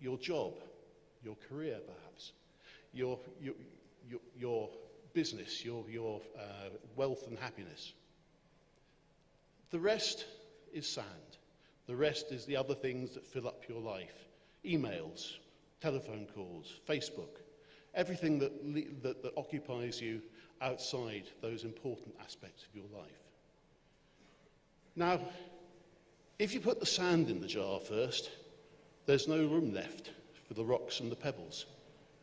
Your job, your career perhaps, your business, your wealth and happiness. The rest is sand. The rest is the other things that fill up your life. Emails, telephone calls, Facebook, everything that occupies you outside those important aspects of your life." Now, if you put the sand in the jar first, there's no room left for the rocks and the pebbles.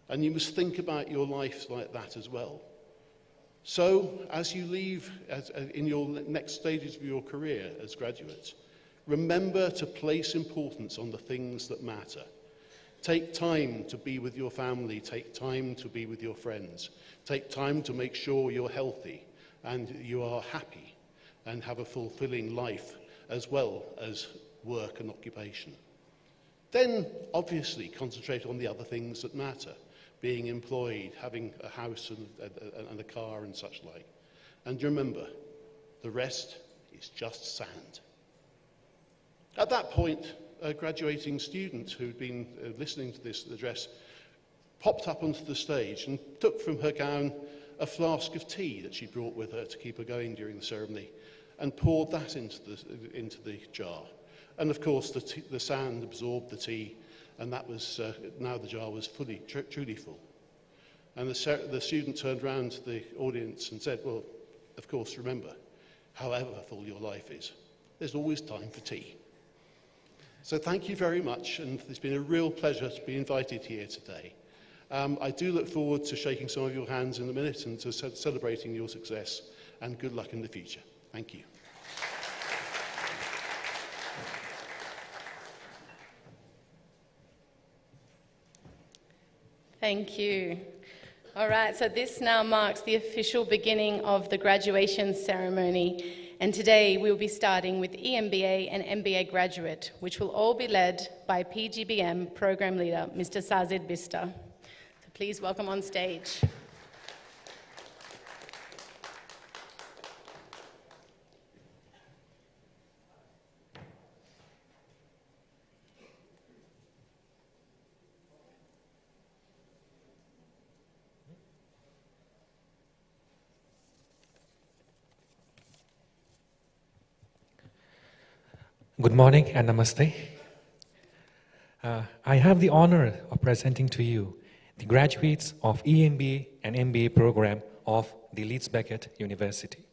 And you must think about your life like that as well. So, as you leave in your next stages of your career as graduates, remember to place importance on the things that matter. Take time to be with your family, take time to be with your friends, take time to make sure you're healthy and you are happy and have a fulfilling life as well as work and occupation. Then, obviously, concentrate on the other things that matter, being employed, having a house and a car and such like. And remember, the rest is just sand. At that point, a graduating student who'd been listening to this address popped up onto the stage and took from her gown a flask of tea that she brought with her to keep her going during the ceremony and poured that into the jar. And of course, the sand absorbed the tea, and that was now the jar was truly full. And the student turned around to the audience and said, "Well, of course, remember, however full your life is, there's always time for tea." So thank you very much, and it's been a real pleasure to be invited here today. I do look forward to shaking some of your hands in a minute and to celebrating your success, and good luck in the future. Thank you. Thank you. All right, so this now marks the official beginning of the graduation ceremony. And today we'll be starting with EMBA and MBA graduate, which will all be led by PGBM program leader, Mr. Sazid Bista. So please welcome on stage. Good morning and namaste. I have the honor of presenting to you the graduates of EMBA and MBA program of the Leeds Beckett University.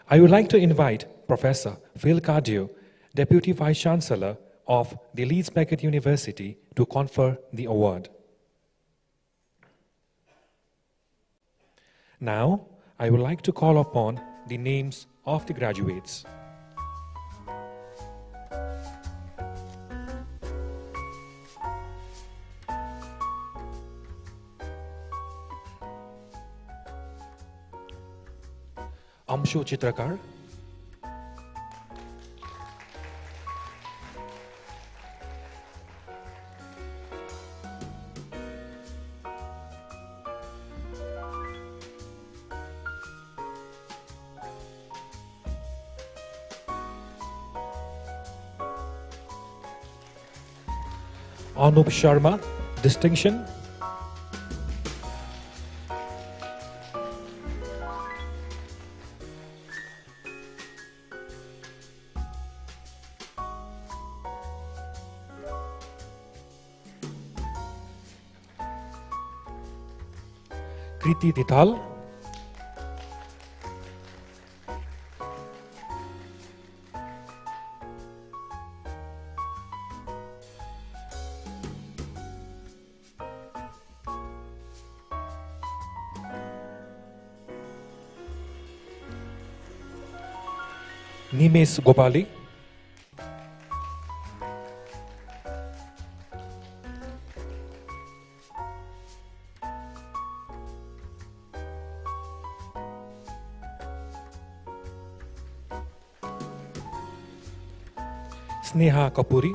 I would like to invite Professor Phil Cardew, Deputy Vice-Chancellor of the Leeds Beckett University, to confer the award. Now, I would like to call upon the names of the graduates. Amshu Chitrakar, Anup Sharma, distinction. Kriti Dithal, Nimesh Gopali, Sneha Kapuri,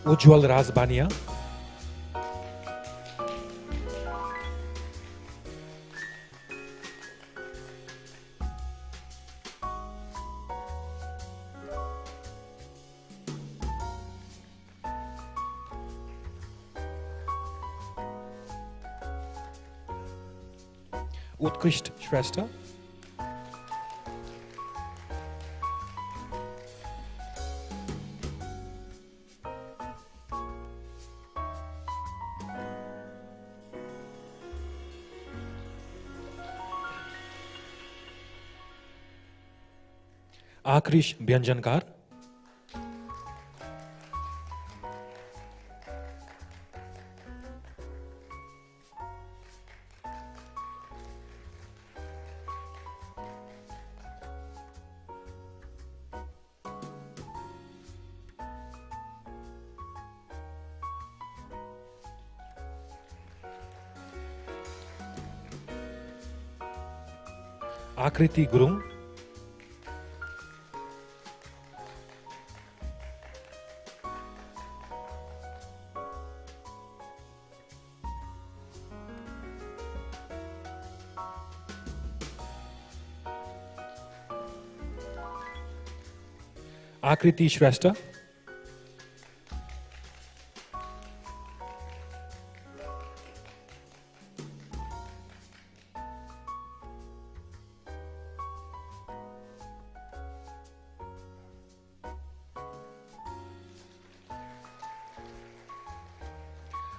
Ujjwal Razbania, Utkrisht Shrestha, Akrish Byanjankar, Akriti Gurung, Akriti Shrestha,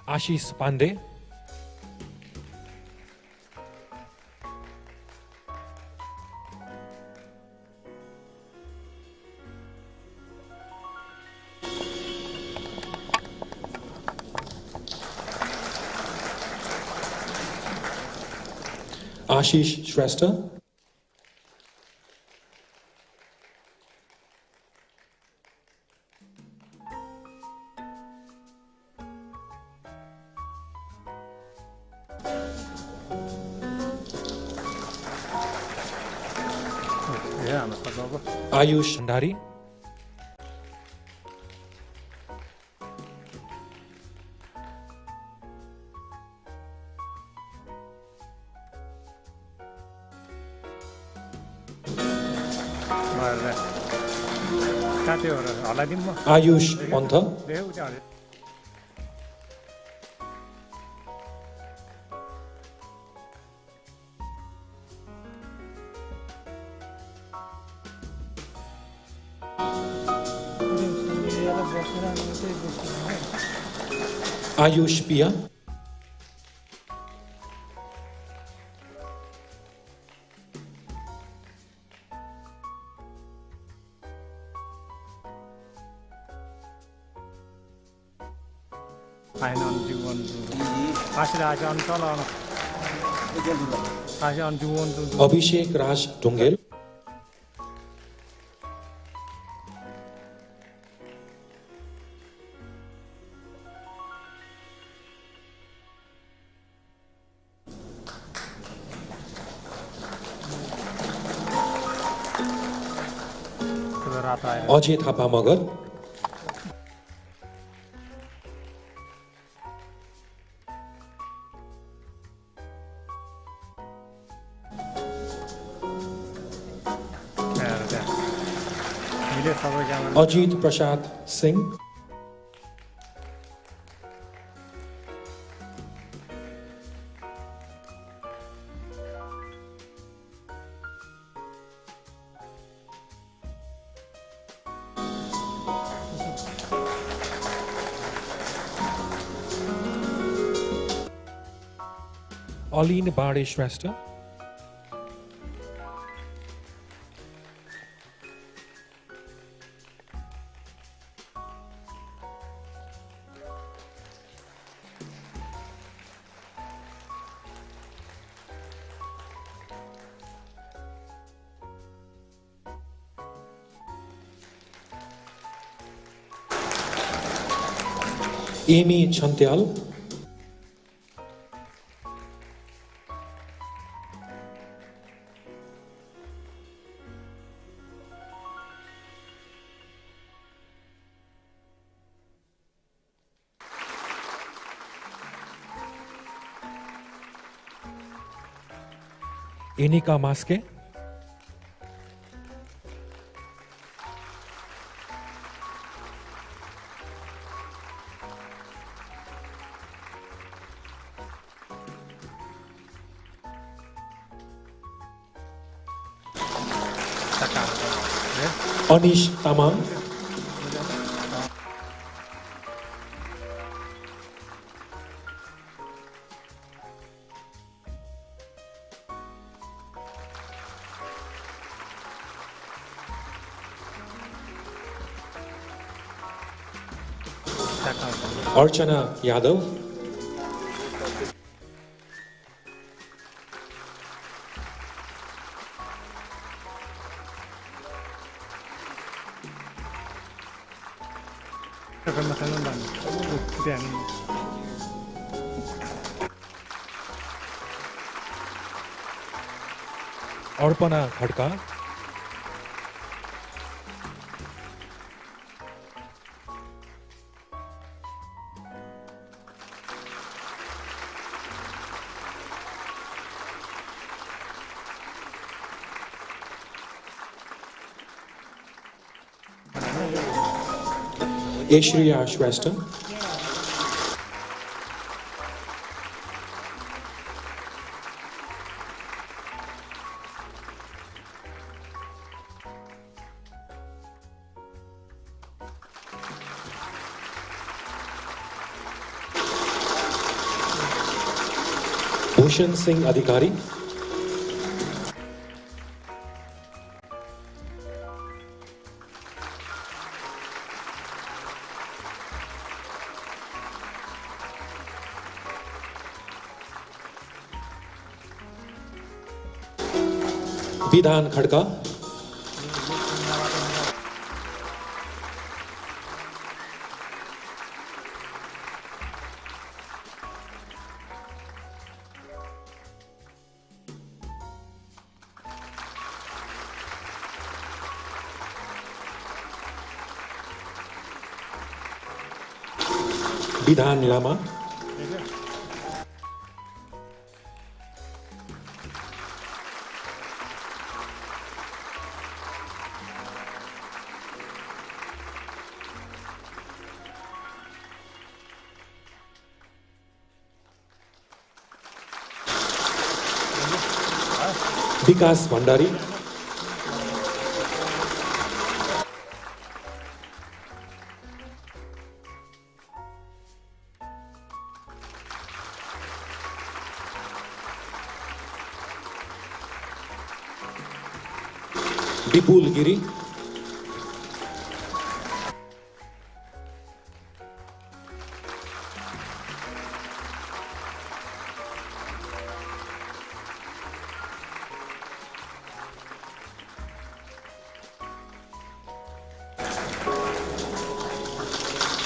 Ashish Pandey, Ashish Shrestha, Ayush Bhandari, Ayush Pantha, Ayush Pia. Abhishek Raj Dungel. Ajay Thapa Magar. Ajit Prasad Singh. Aline Bade Shrestha. Amy Chantyal. Inika Maske. Anish Tamang. Archana Yadav. Arpana Khadka. Aishriya Shrestha. Bhushan Singh Adhikari. Vidhan Khadka. Vidhan Lama. Vikas Vandari. Vipul Giri,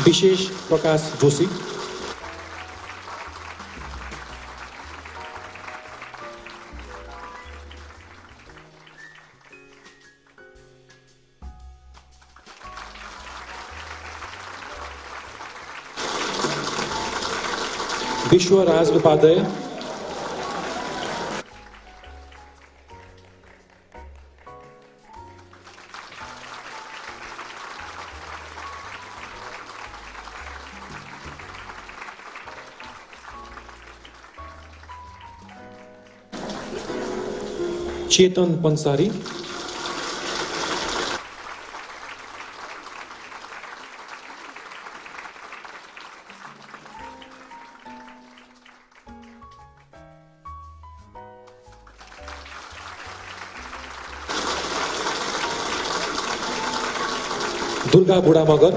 Vishesh Prakash Joshi, Vishwa Raj Upadhyay, Chetan Pansari, Durga Budamagar,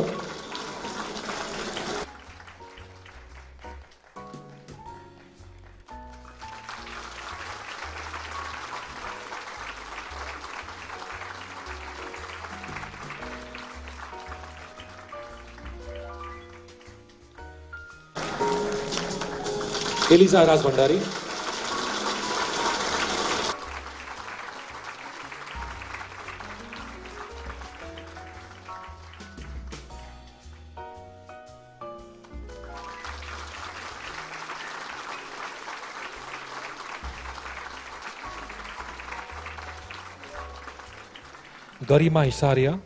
Eliza Raj Bhandari, Garima Hisaria,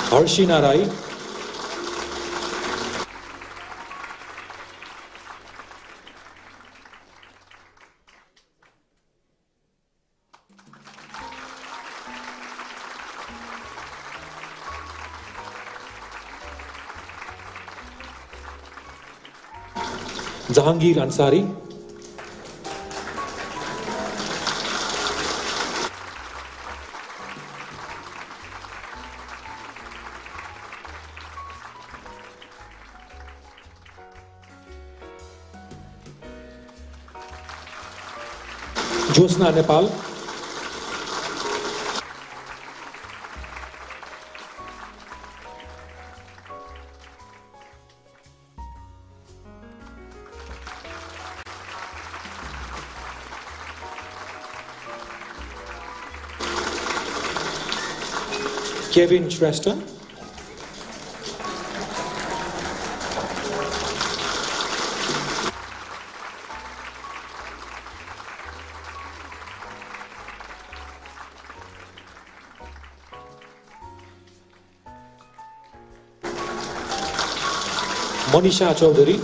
Harshina Rai, Jahangir Ansari, Josna Nepal, Kevin Shrestha, Monisha Chaudhary,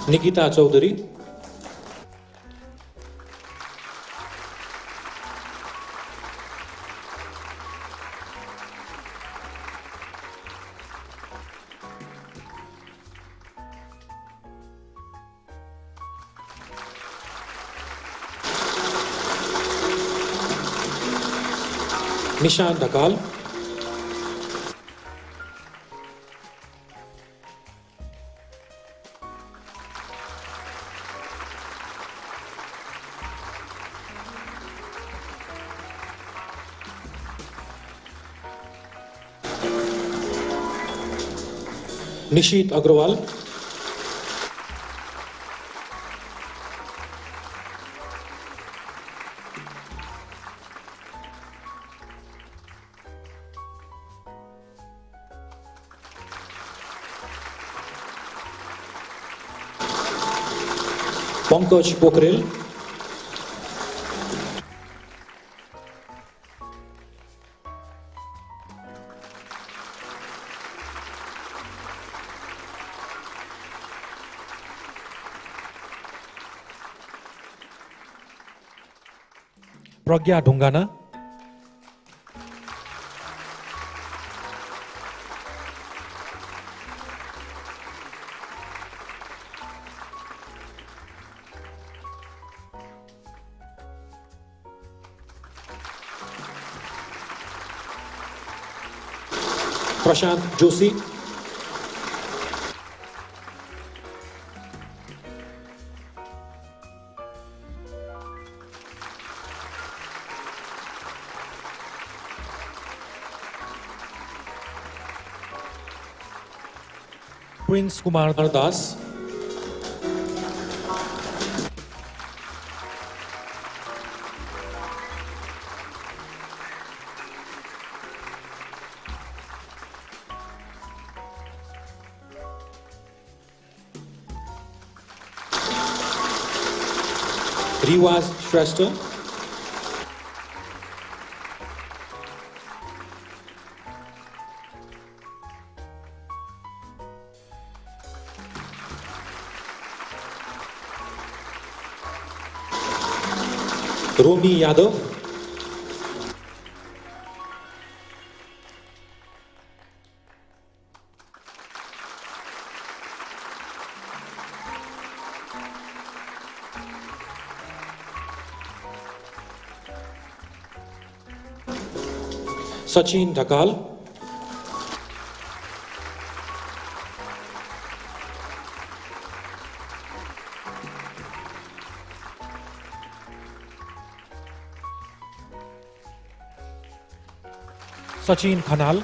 Nikita Chaudhary, Nishan Dakal, Nishit Agrawal, Pankaj Pokhrel, Pragya Dhungana, Prashant Joshi, Prince Kumar Das, Riwaz Shrestha, Romi Yadav, Sachin Dhakal, Sachin Khanal,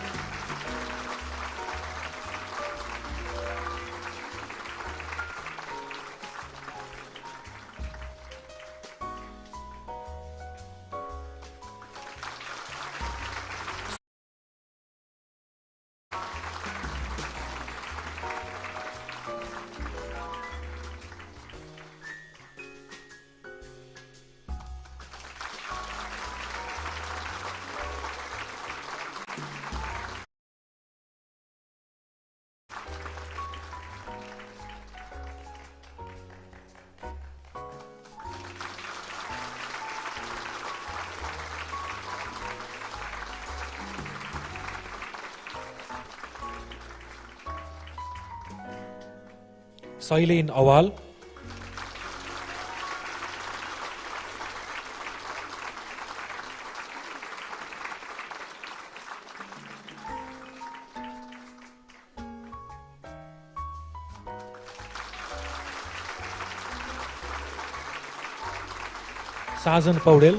Saileen Awal, Sajan Paudel,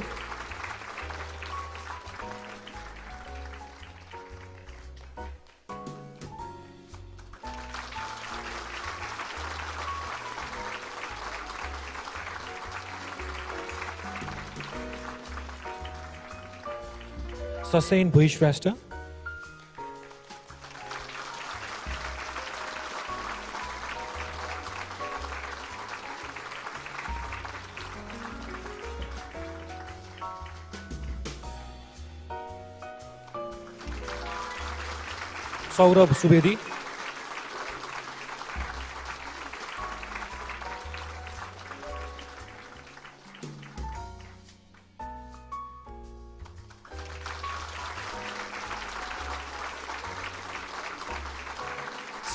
Sasen Bhuishrestha, Saurabh Subedi,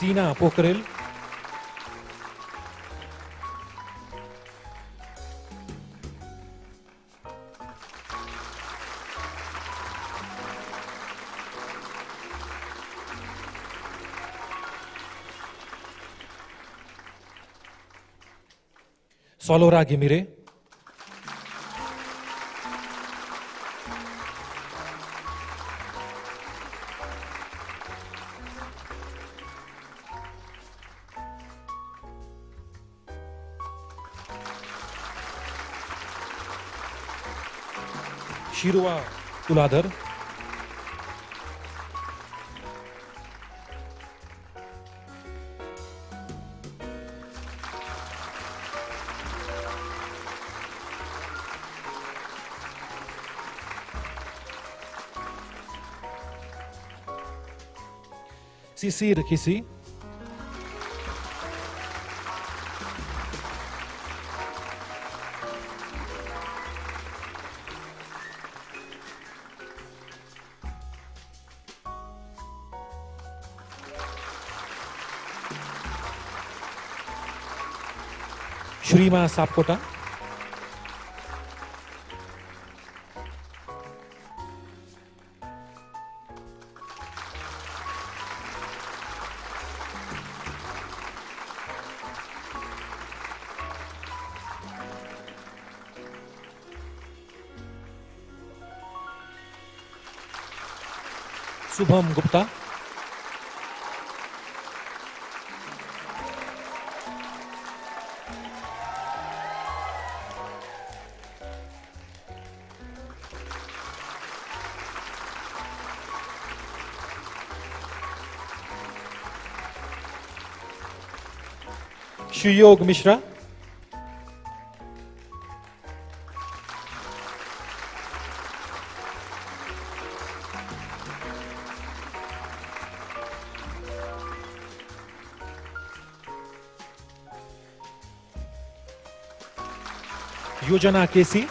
Sina Pokhrel, Solora Gimire, Shirua Tuladhar, Sisi Rikisi, Shrima Sapkota, Subham Gupta, Shuyog Mishra, Yojana Kesi,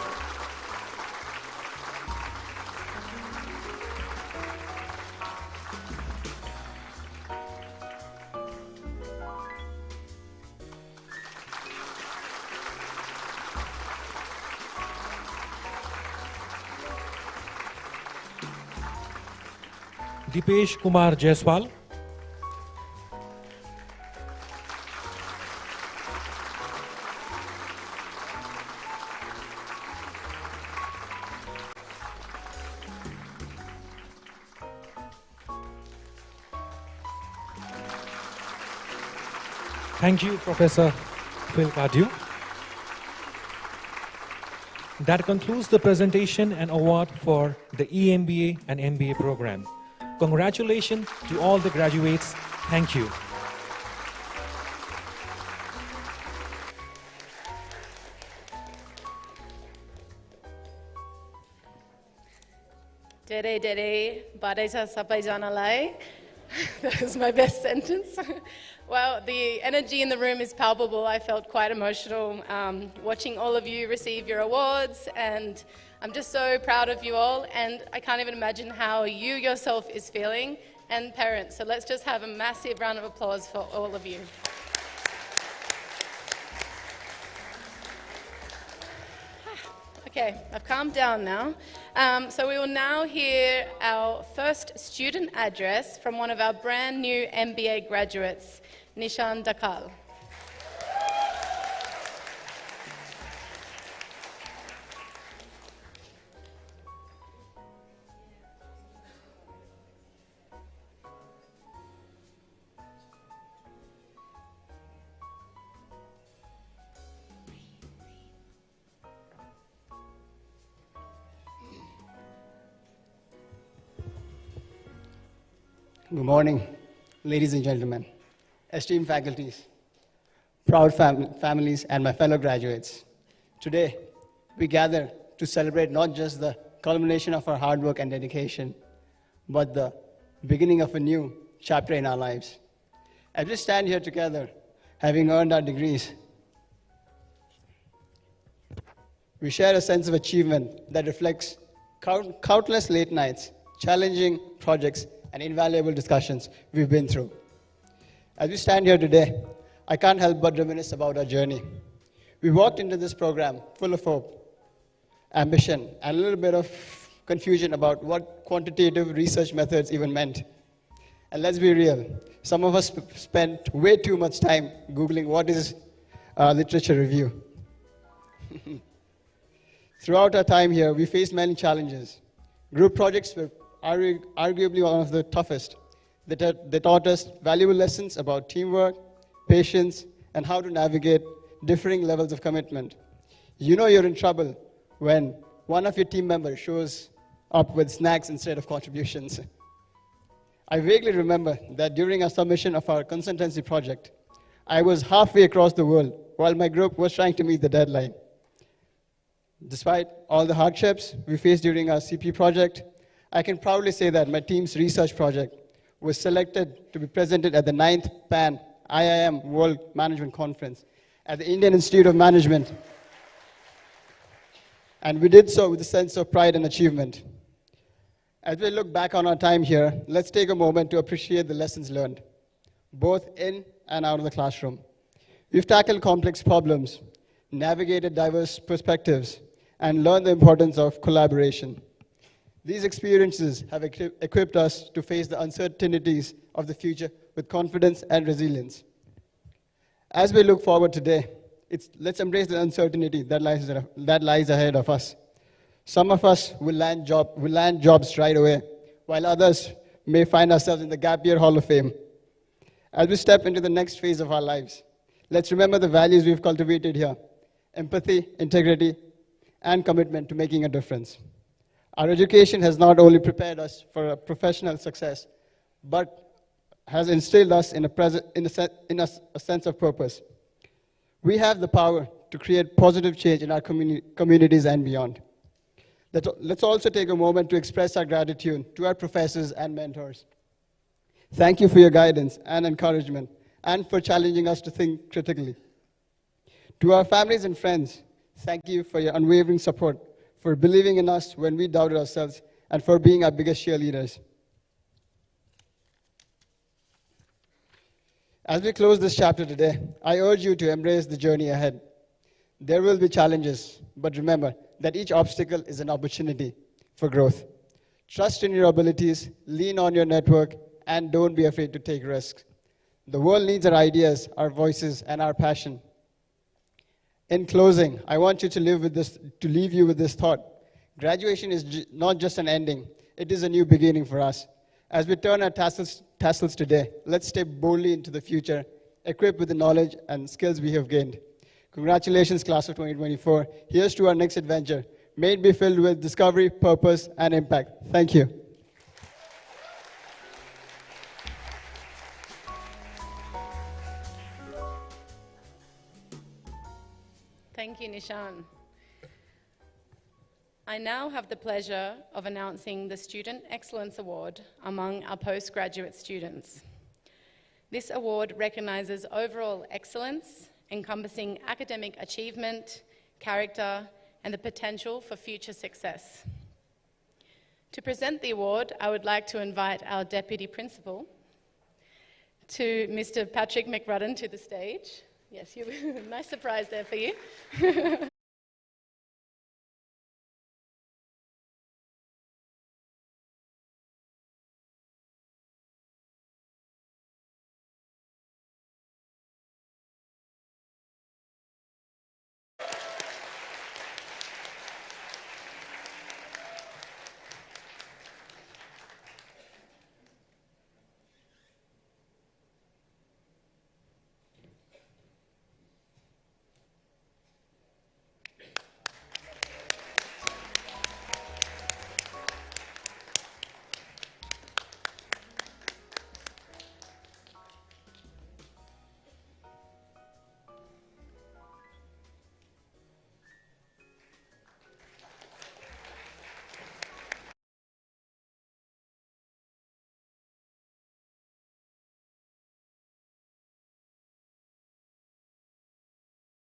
Dipesh Kumar Jaiswal, Thank you, Professor Phil Cardew. That concludes the presentation and award for the EMBA and MBA program. Congratulations to all the graduates. Thank you. Dere dere, badaita sapai janalai. That was my best sentence. Well, the energy in the room is palpable. I felt quite emotional watching all of you receive your awards, and I'm just so proud of you all, and I can't even imagine how you yourself is feeling, and parents. So let's just have a massive round of applause for all of you. Okay, I've calmed down now. So we will now hear our first student address from one of our brand new MBA graduates, Nishan Dakal. Good morning, ladies and gentlemen, esteemed faculties, proud families, and my fellow graduates. Today, we gather to celebrate not just the culmination of our hard work and dedication, but the beginning of a new chapter in our lives. As we stand here together, having earned our degrees, we share a sense of achievement that reflects countless late nights, challenging projects, and invaluable discussions we've been through. As we stand here today, I can't help but reminisce about our journey. We walked into this program full of hope, ambition, and a little bit of confusion about what quantitative research methods even meant. And let's be real, some of us spent way too much time Googling what is literature review. Throughout our time here, we faced many challenges. Group projects were arguably one of the toughest. They taught us valuable lessons about teamwork, patience, and how to navigate differing levels of commitment. You know you're in trouble when one of your team members shows up with snacks instead of contributions. I vaguely remember that during our submission of our consultancy project, I was halfway across the world while my group was trying to meet the deadline. Despite all the hardships we faced during our CP project, I can proudly say that my team's research project was selected to be presented at the 9th PAN IIM World Management Conference at the Indian Institute of Management. And we did so with a sense of pride and achievement. As we look back on our time here, let's take a moment to appreciate the lessons learned, both in and out of the classroom. We've tackled complex problems, navigated diverse perspectives, and learned the importance of collaboration. These experiences have equipped us to face the uncertainties of the future with confidence and resilience. As we look forward today, let's embrace the uncertainty that lies ahead of us. Some of us will land jobs right away, while others may find ourselves in the Gap Year Hall of Fame. As we step into the next phase of our lives, let's remember the values we've cultivated here: empathy, integrity, and commitment to making a difference. Our education has not only prepared us for a professional success, but has instilled us in a sense of purpose. We have the power to create positive change in our communities and beyond. Let's also take a moment to express our gratitude to our professors and mentors. Thank you for your guidance and encouragement, and for challenging us to think critically. To our families and friends, thank you for your unwavering support, for believing in us when we doubted ourselves, and for being our biggest cheerleaders. As we close this chapter today, I urge you to embrace the journey ahead. There will be challenges, but remember that each obstacle is an opportunity for growth. Trust in your abilities, lean on your network, and don't be afraid to take risks. The world needs our ideas, our voices, and our passion. In closing, I want you to leave you with this thought. Graduation is not just an ending, it is a new beginning for us. As we turn our tassels today, let's step boldly into the future, equipped with the knowledge and skills we have gained. Congratulations, class of 2024. Here's to our next adventure. May it be filled with discovery, purpose, and impact. Thank you. Thank you, Nishan. I now have the pleasure of announcing the Student Excellence Award among our postgraduate students. This award recognizes overall excellence, encompassing academic achievement, character, and the potential for future success. To present the award, I would like to invite our Deputy Principal, to Mr. Patrick McRudden, to the stage. Yes, nice surprise there for you.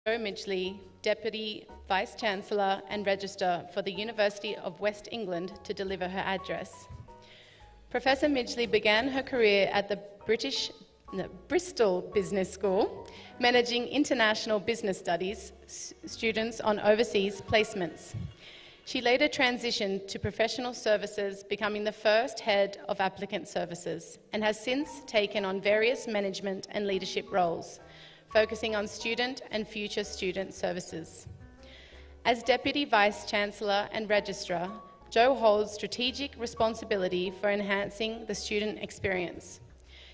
Midgley, Deputy Vice-Chancellor and Registrar for the University of West England, to deliver her address. Professor Midgley began her career at the Bristol Business School, managing international business studies students on overseas placements. She later transitioned to professional services, becoming the first head of applicant services, and has since taken on various management and leadership roles, focusing on student and future student services. As Deputy Vice-Chancellor and Registrar, Jo holds strategic responsibility for enhancing the student experience.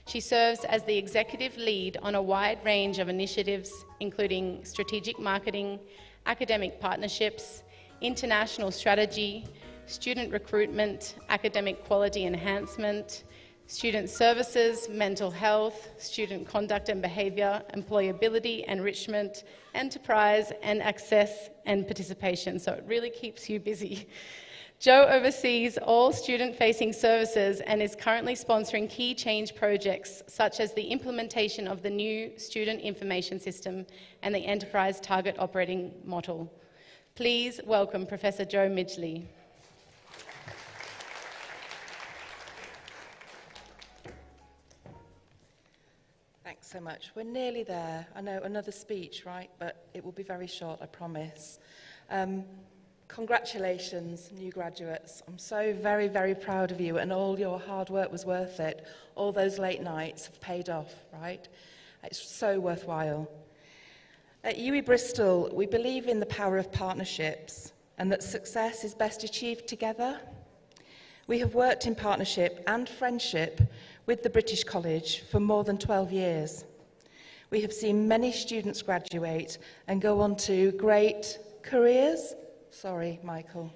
She serves as the executive lead on a wide range of initiatives, including strategic marketing, academic partnerships, international strategy, student recruitment, academic quality enhancement, student services, mental health, student conduct and behaviour, employability, enrichment, enterprise, and access and participation. So it really keeps you busy. Joe oversees all student-facing services and is currently sponsoring key change projects such as the implementation of the new student information system and the enterprise target operating model. Please welcome Professor Joe Midgley. Thanks so much. We're nearly there. I know, another speech, right? But it will be very short, I promise. Congratulations, new graduates. I'm so very, very proud of you, and all your hard work was worth it. All those late nights have paid off, right? It's so worthwhile. At UWE Bristol, we believe in the power of partnerships and that success is best achieved together. We have worked in partnership and friendship with the British College for more than 12 years. We have seen many students graduate and go on to great careers. Sorry, Michael.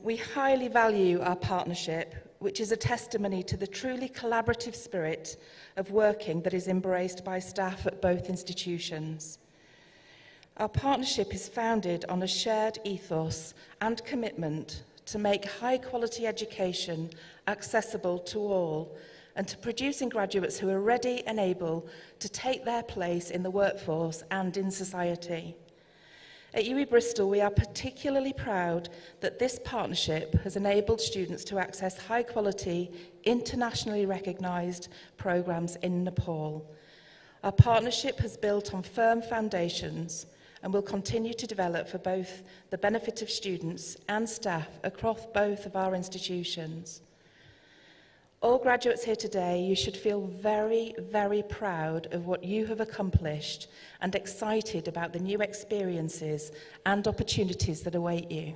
We highly value our partnership, which is a testimony to the truly collaborative spirit of working that is embraced by staff at both institutions. Our partnership is founded on a shared ethos and commitment to make high-quality education accessible to all and to producing graduates who are ready and able to take their place in the workforce and in society. At UWE Bristol, we are particularly proud that this partnership has enabled students to access high-quality, internationally recognised programmes in Nepal. Our partnership has built on firm foundations and will continue to develop for both the benefit of students and staff across both of our institutions. All graduates here today, you should feel very, very proud of what you have accomplished and excited about the new experiences and opportunities that await you.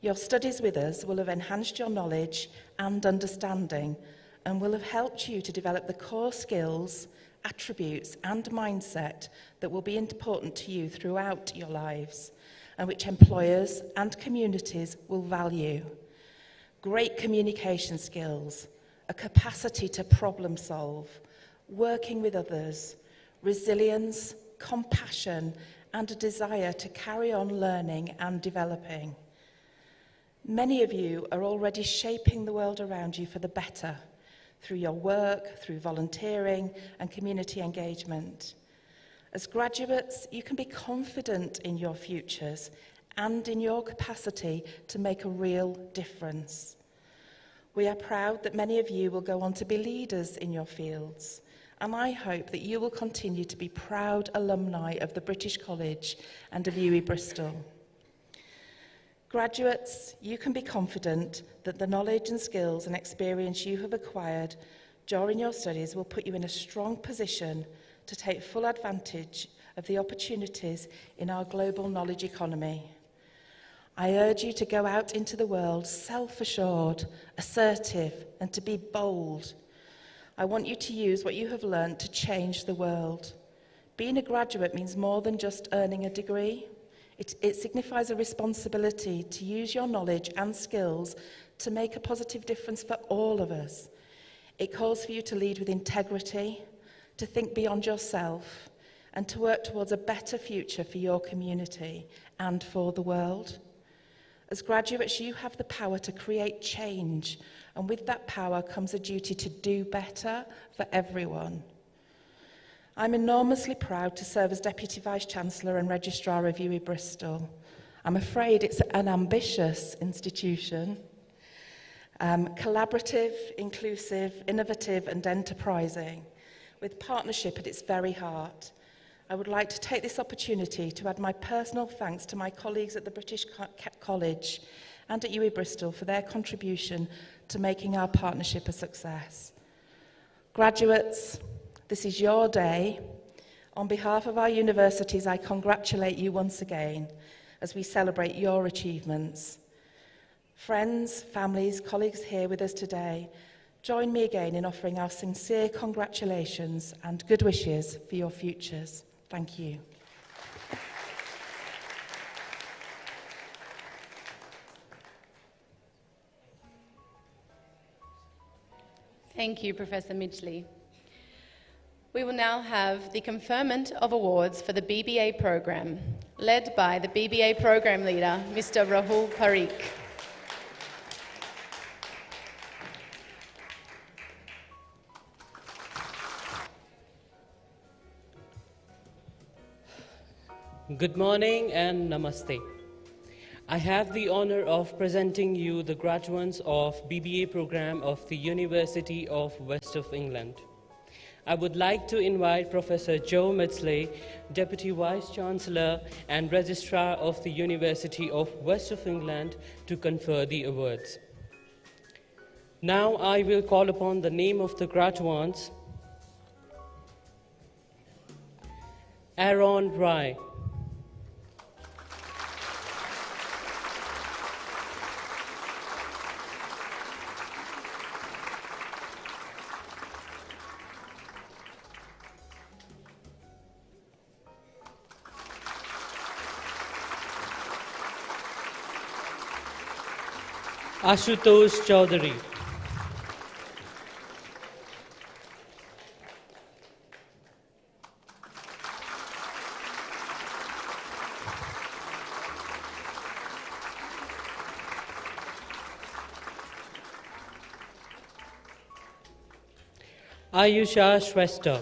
Your studies with us will have enhanced your knowledge and understanding and will have helped you to develop the core skills, attributes and mindset that will be important to you throughout your lives and which employers and communities will value. Great communication skills, a capacity to problem solve, working with others, resilience, compassion, and a desire to carry on learning and developing. Many of you are already shaping the world around you for the better through your work, through volunteering and community engagement. As graduates, you can be confident in your futures and in your capacity to make a real difference. We are proud that many of you will go on to be leaders in your fields, and I hope that you will continue to be proud alumni of the British College and of UWE Bristol. Graduates, you can be confident that the knowledge and skills and experience you have acquired during your studies will put you in a strong position to take full advantage of the opportunities in our global knowledge economy. I urge you to go out into the world self-assured, assertive, and to be bold. I want you to use what you have learned to change the world. Being a graduate means more than just earning a degree. It signifies a responsibility to use your knowledge and skills to make a positive difference for all of us. It calls for you to lead with integrity, to think beyond yourself, and to work towards a better future for your community and for the world. As graduates, you have the power to create change, and with that power comes a duty to do better for everyone. I'm enormously proud to serve as Deputy Vice-Chancellor and Registrar of UWE Bristol. I'm afraid it's an ambitious institution, collaborative, inclusive, innovative and enterprising, with partnership at its very heart. I would like to take this opportunity to add my personal thanks to my colleagues at the British College and at UWE Bristol for their contribution to making our partnership a success. Graduates, this is your day. On behalf of our universities, I congratulate you once again as we celebrate your achievements. Friends, families, colleagues here with us today, join me again in offering our sincere congratulations and good wishes for your futures. Thank you. Thank you, Professor Midgley. We will now have the conferment of awards for the BBA program. led by the BBA Program Leader, Mr. Rahul Parikh. Good morning and namaste. I have the honor of presenting you the graduates of BBA program of the University of West of England. I would like to invite Professor Joe Medsley, Deputy Vice-Chancellor and Registrar of the University of West of England, to confer the awards. Now I will call upon the name of the graduates. Aaron Rai. Ashutosh Chaudhary. Ayusha Shrestha.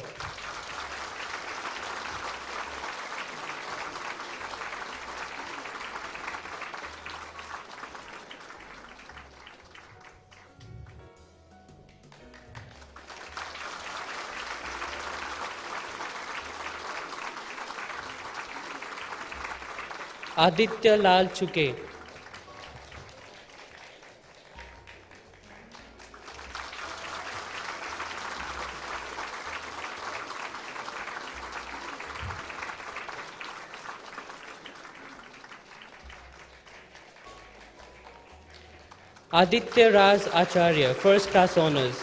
Aditya Lal Chuke. Aditya Raj Acharya, First Class Honours.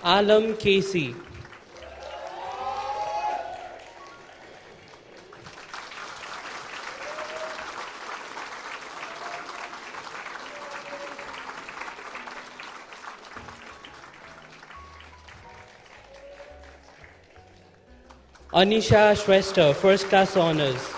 Alam Casey. Anisha Shrestha, First Class Honours.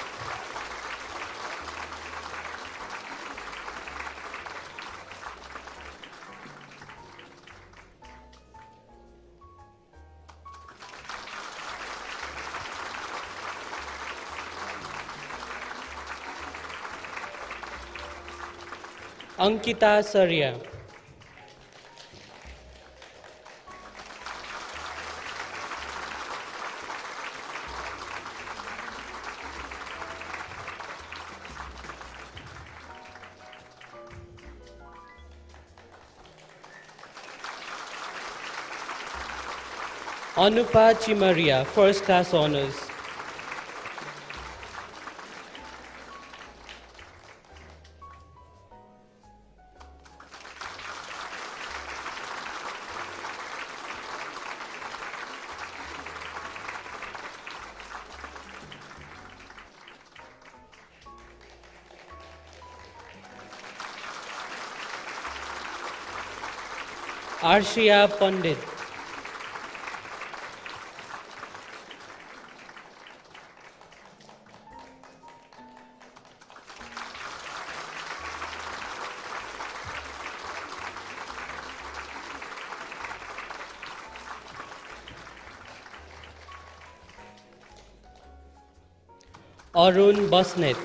Ankita Sarya. Anupa Chimaria, First Class Honours. Arshia Pandit. Arun Basnet.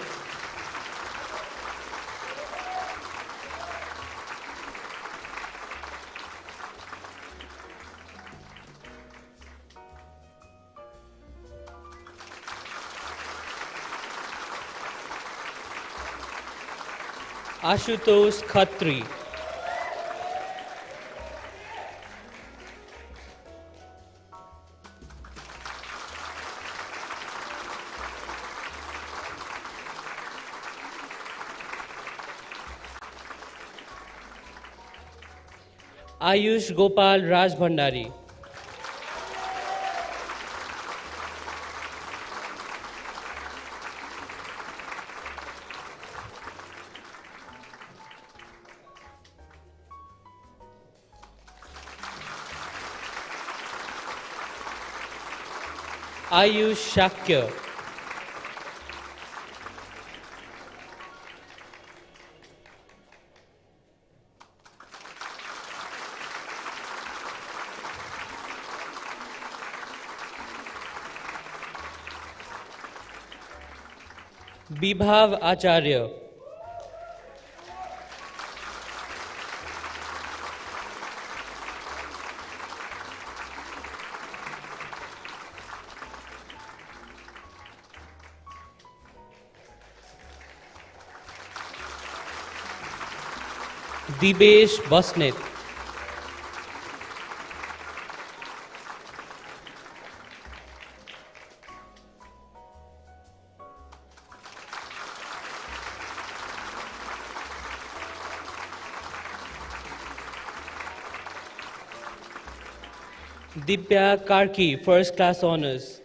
Ashutosh Khatri. Ayush Gopal Raj Bhandari. Ayush Shakya. Bibhav Acharya. Dibesh Basnet. Dipya Karki, First Class Honours.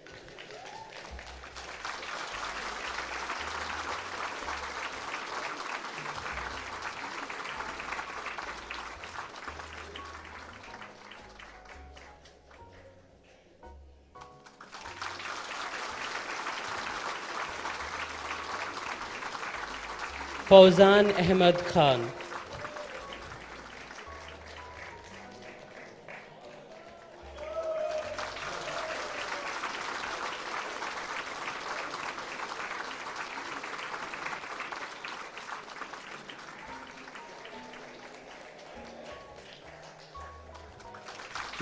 Fauzan Ahmed Khan.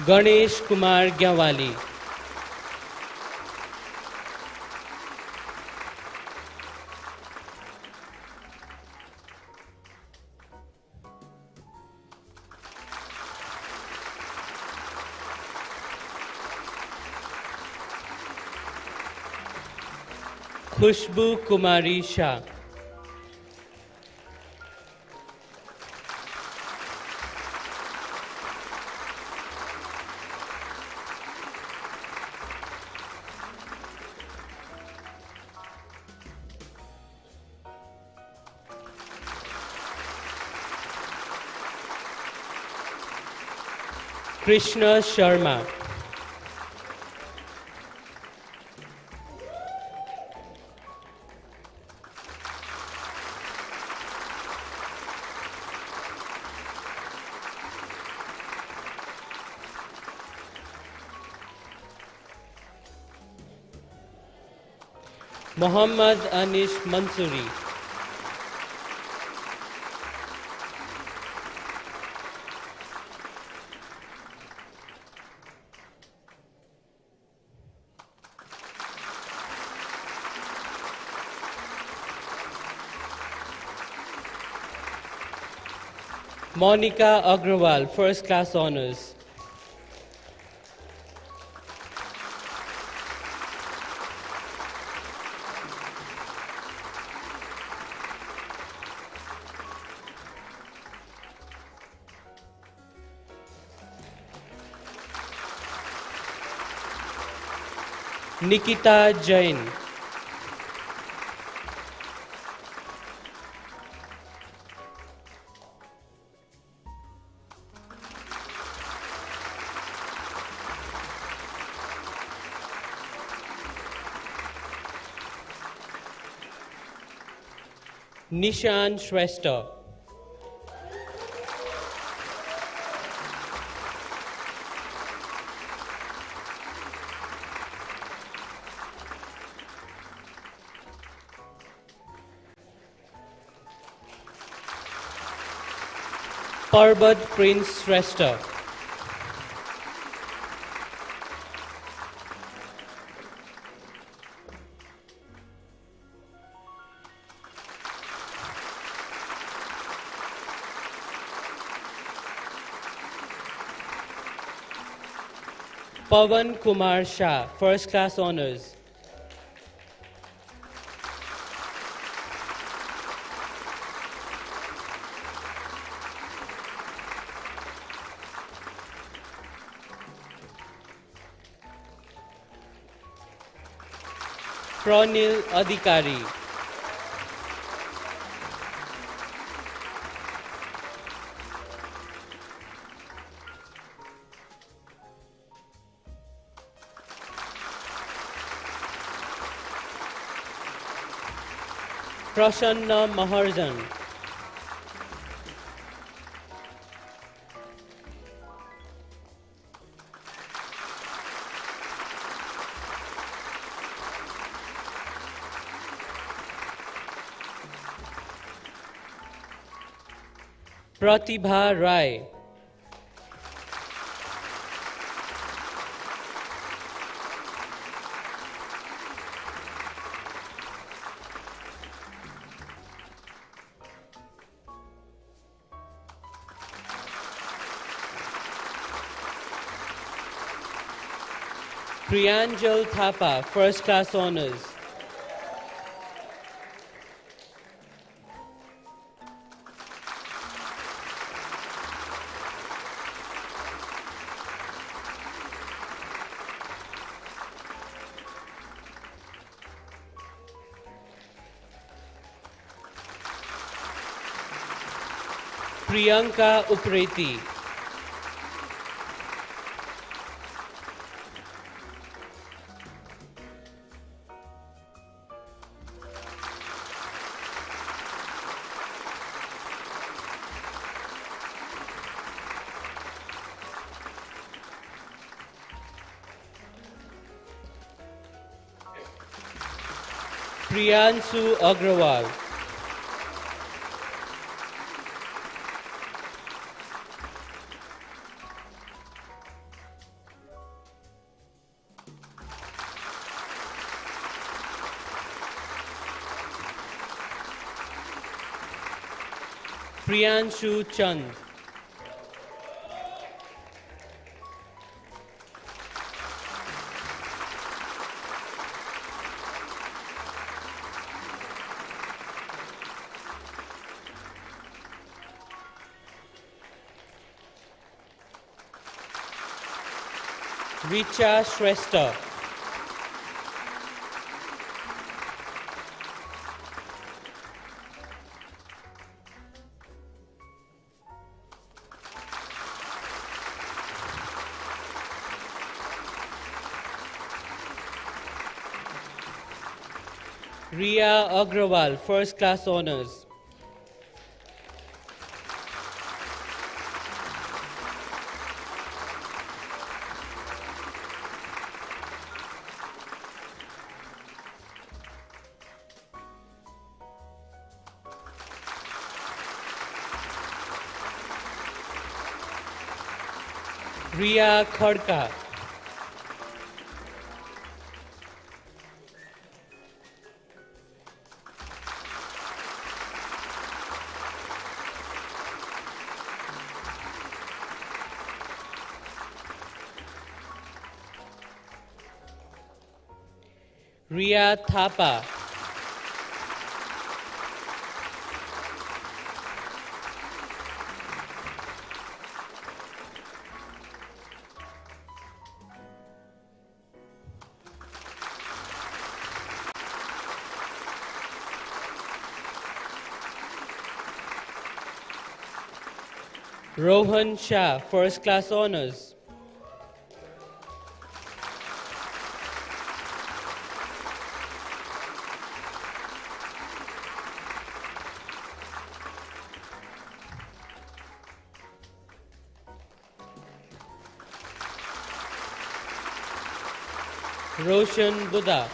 Ganesh Kumar Gyawali. Khushbu Kumari Shah. Krishna Sharma. Muhammad Anish Mansoori. Monica Agrawal, First Class Honours. Nikita Jain. Nishan Shrestha. Parbat Prince Shrestha. Pawan Kumar Shah, First Class Honours. Pranil Adhikari. Prasanna Maharjan. Pratibha Rai. Priyanjal Thapa, First Class Honours. Priyanka Upreti. Priyanshu Agrawal. Priyanshu Chand. Richa Shrestha. Riya Agrawal, First Class Honours. Riya Khadka. Riya Thapa. Rohan Shah, First Class Honours. Roshan Buddha.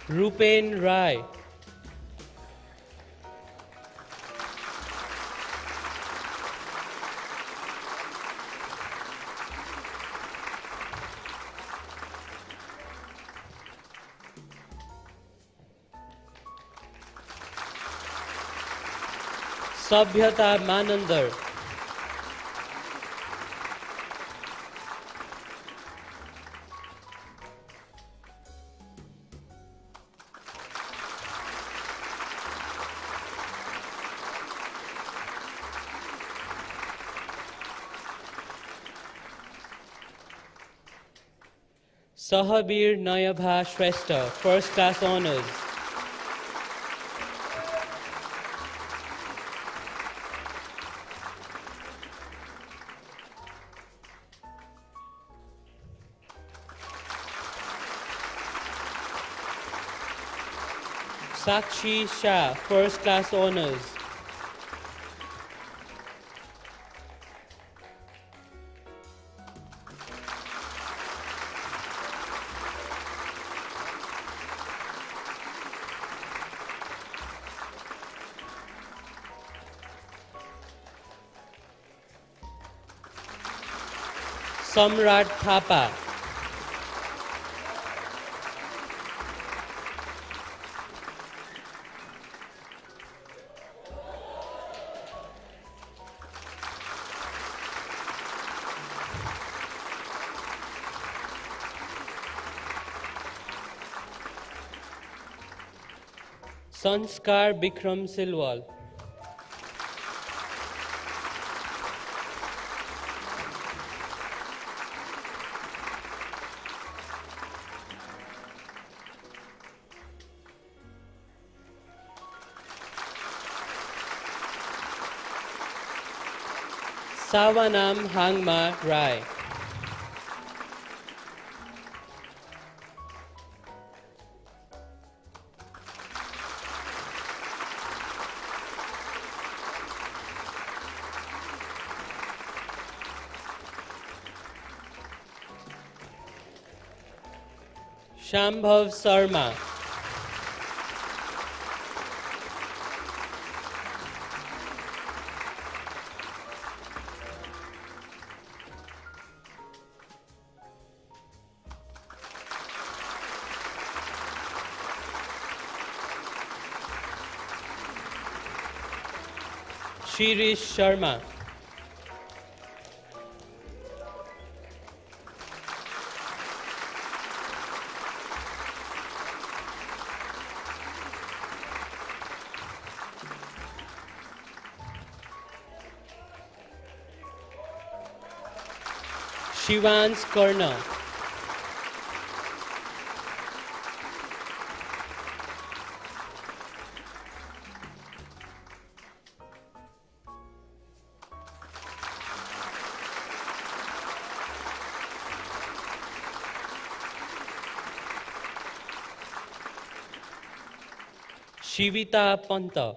Rupen Rai. Sabhyata Manandar. Sahabir Nayabha Shrestha, First Class Honours. Sakshi Shah, First Class Honours. Samrat Thapa. Sanskar Bikram Silwal. Savanam Hangma Rai. Shambhav Sarma. Shirish Sharma. Shivans Karna. Shivita Panta.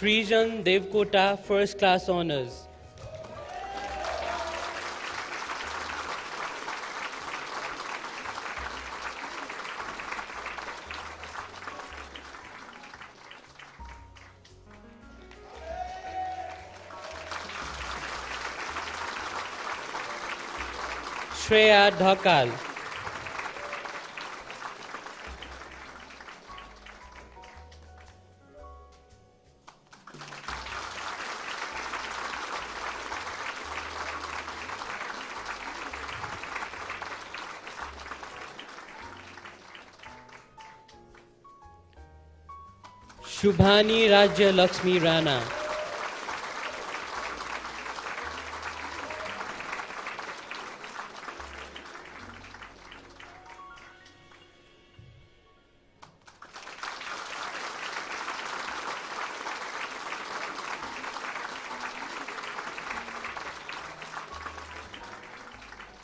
Srijan Devkota, First Class Honours. Shreya Dhakal. Shubhani Rajya Lakshmi Rana.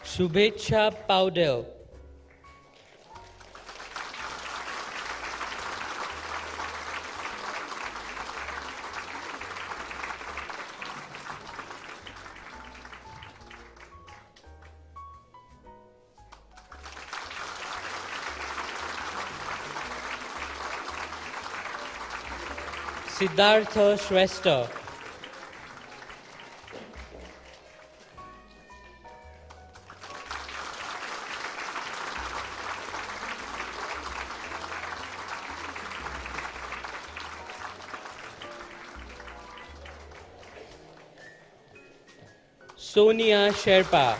Shubhecha Paudel. Siddhartha Shrestha. Sonia Sherpa.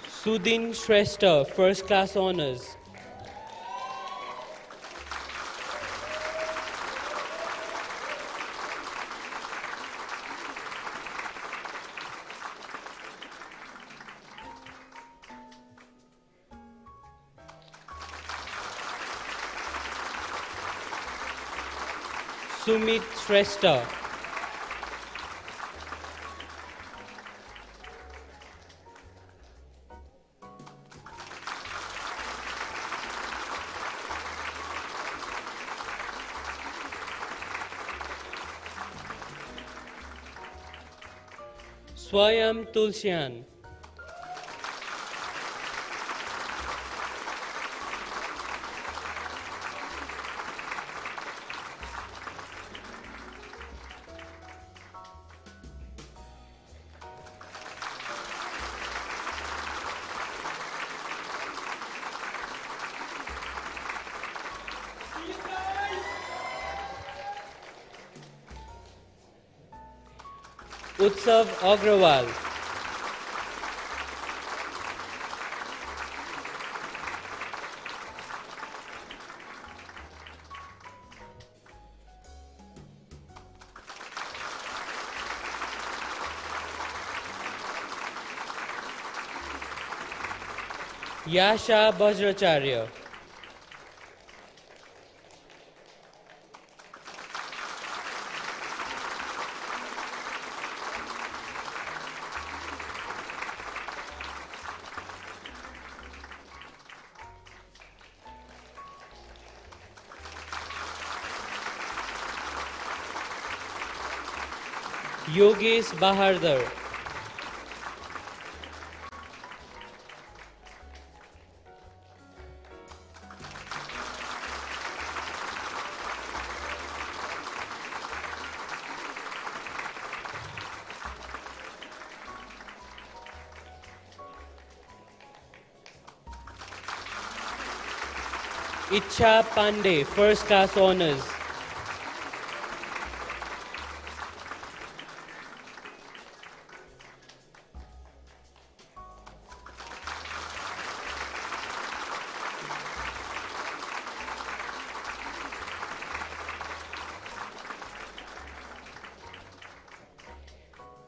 Sudhin Shrestha, First Class Honours. Sumit Shrestha. Swayam Tulsian. Utsav Agrawal. Yasha Bajracharya. Yogesh Bahardar. Icha Pandey, First Class Honours.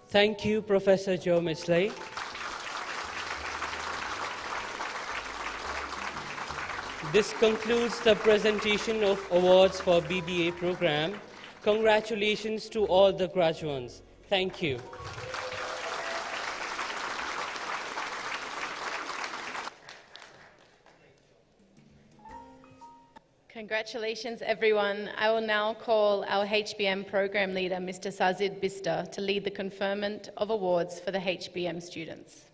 Thank you, Professor Joe Mitchley. This concludes the presentation of awards for BBA program. Congratulations to all the graduates. Thank you. Congratulations, everyone. I will now call our HBM program leader, Mr. Sazid Bista, to lead the conferment of awards for the HBM students.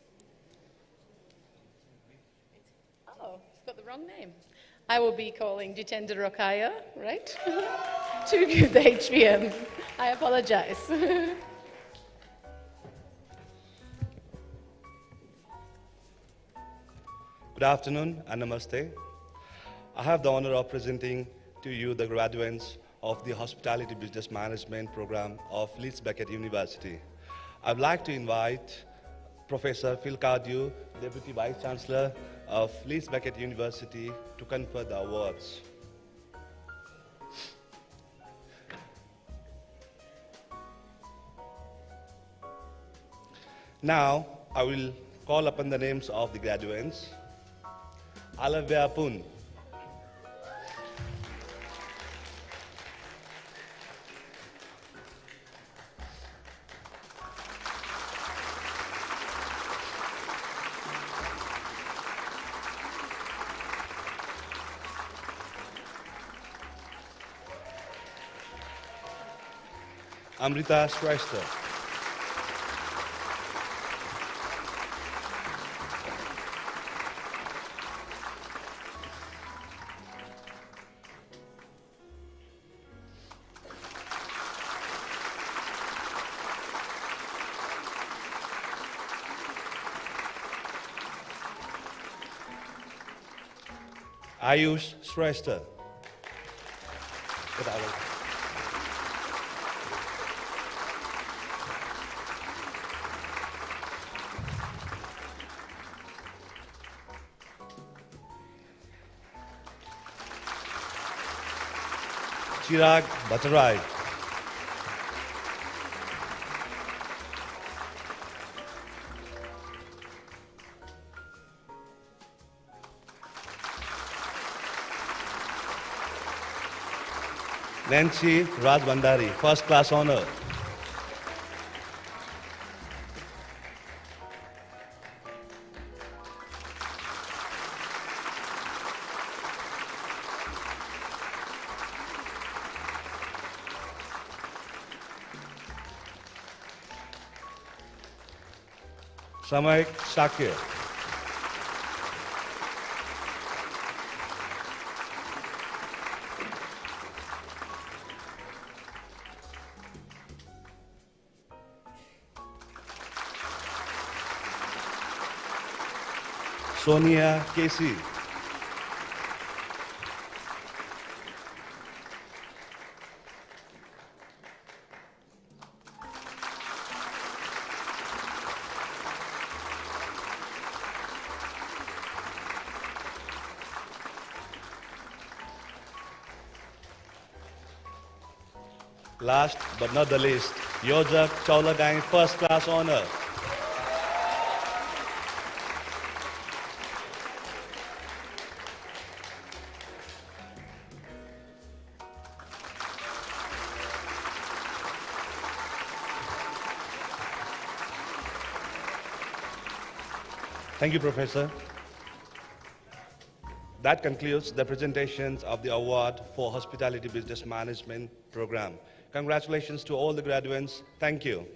Oh, he's got the wrong name. I will be calling Jitendra Rokaya, right? To give the HBM. I apologize. Good afternoon and namaste. I have the honor of presenting to you the graduates of the Hospitality Business Management program of Leeds Beckett University. I'd like to invite Professor Phil Cardew, Deputy Vice Chancellor of Leeds Beckett University, to confer the awards. Now, I will call upon the names of the graduates. Alavya Pun. Amrita Shrestha. Ayush Shrestha. Chirag Bhattarai. Nancy Rajbandari, first class honor. Samaik Shakir. Sonia Casey. Last but not the least, Yojak Chaulagang, first class honor. Thank you, Professor. That concludes the presentations of the award for Hospitality Business Management program. Congratulations to all the graduates. Thank you.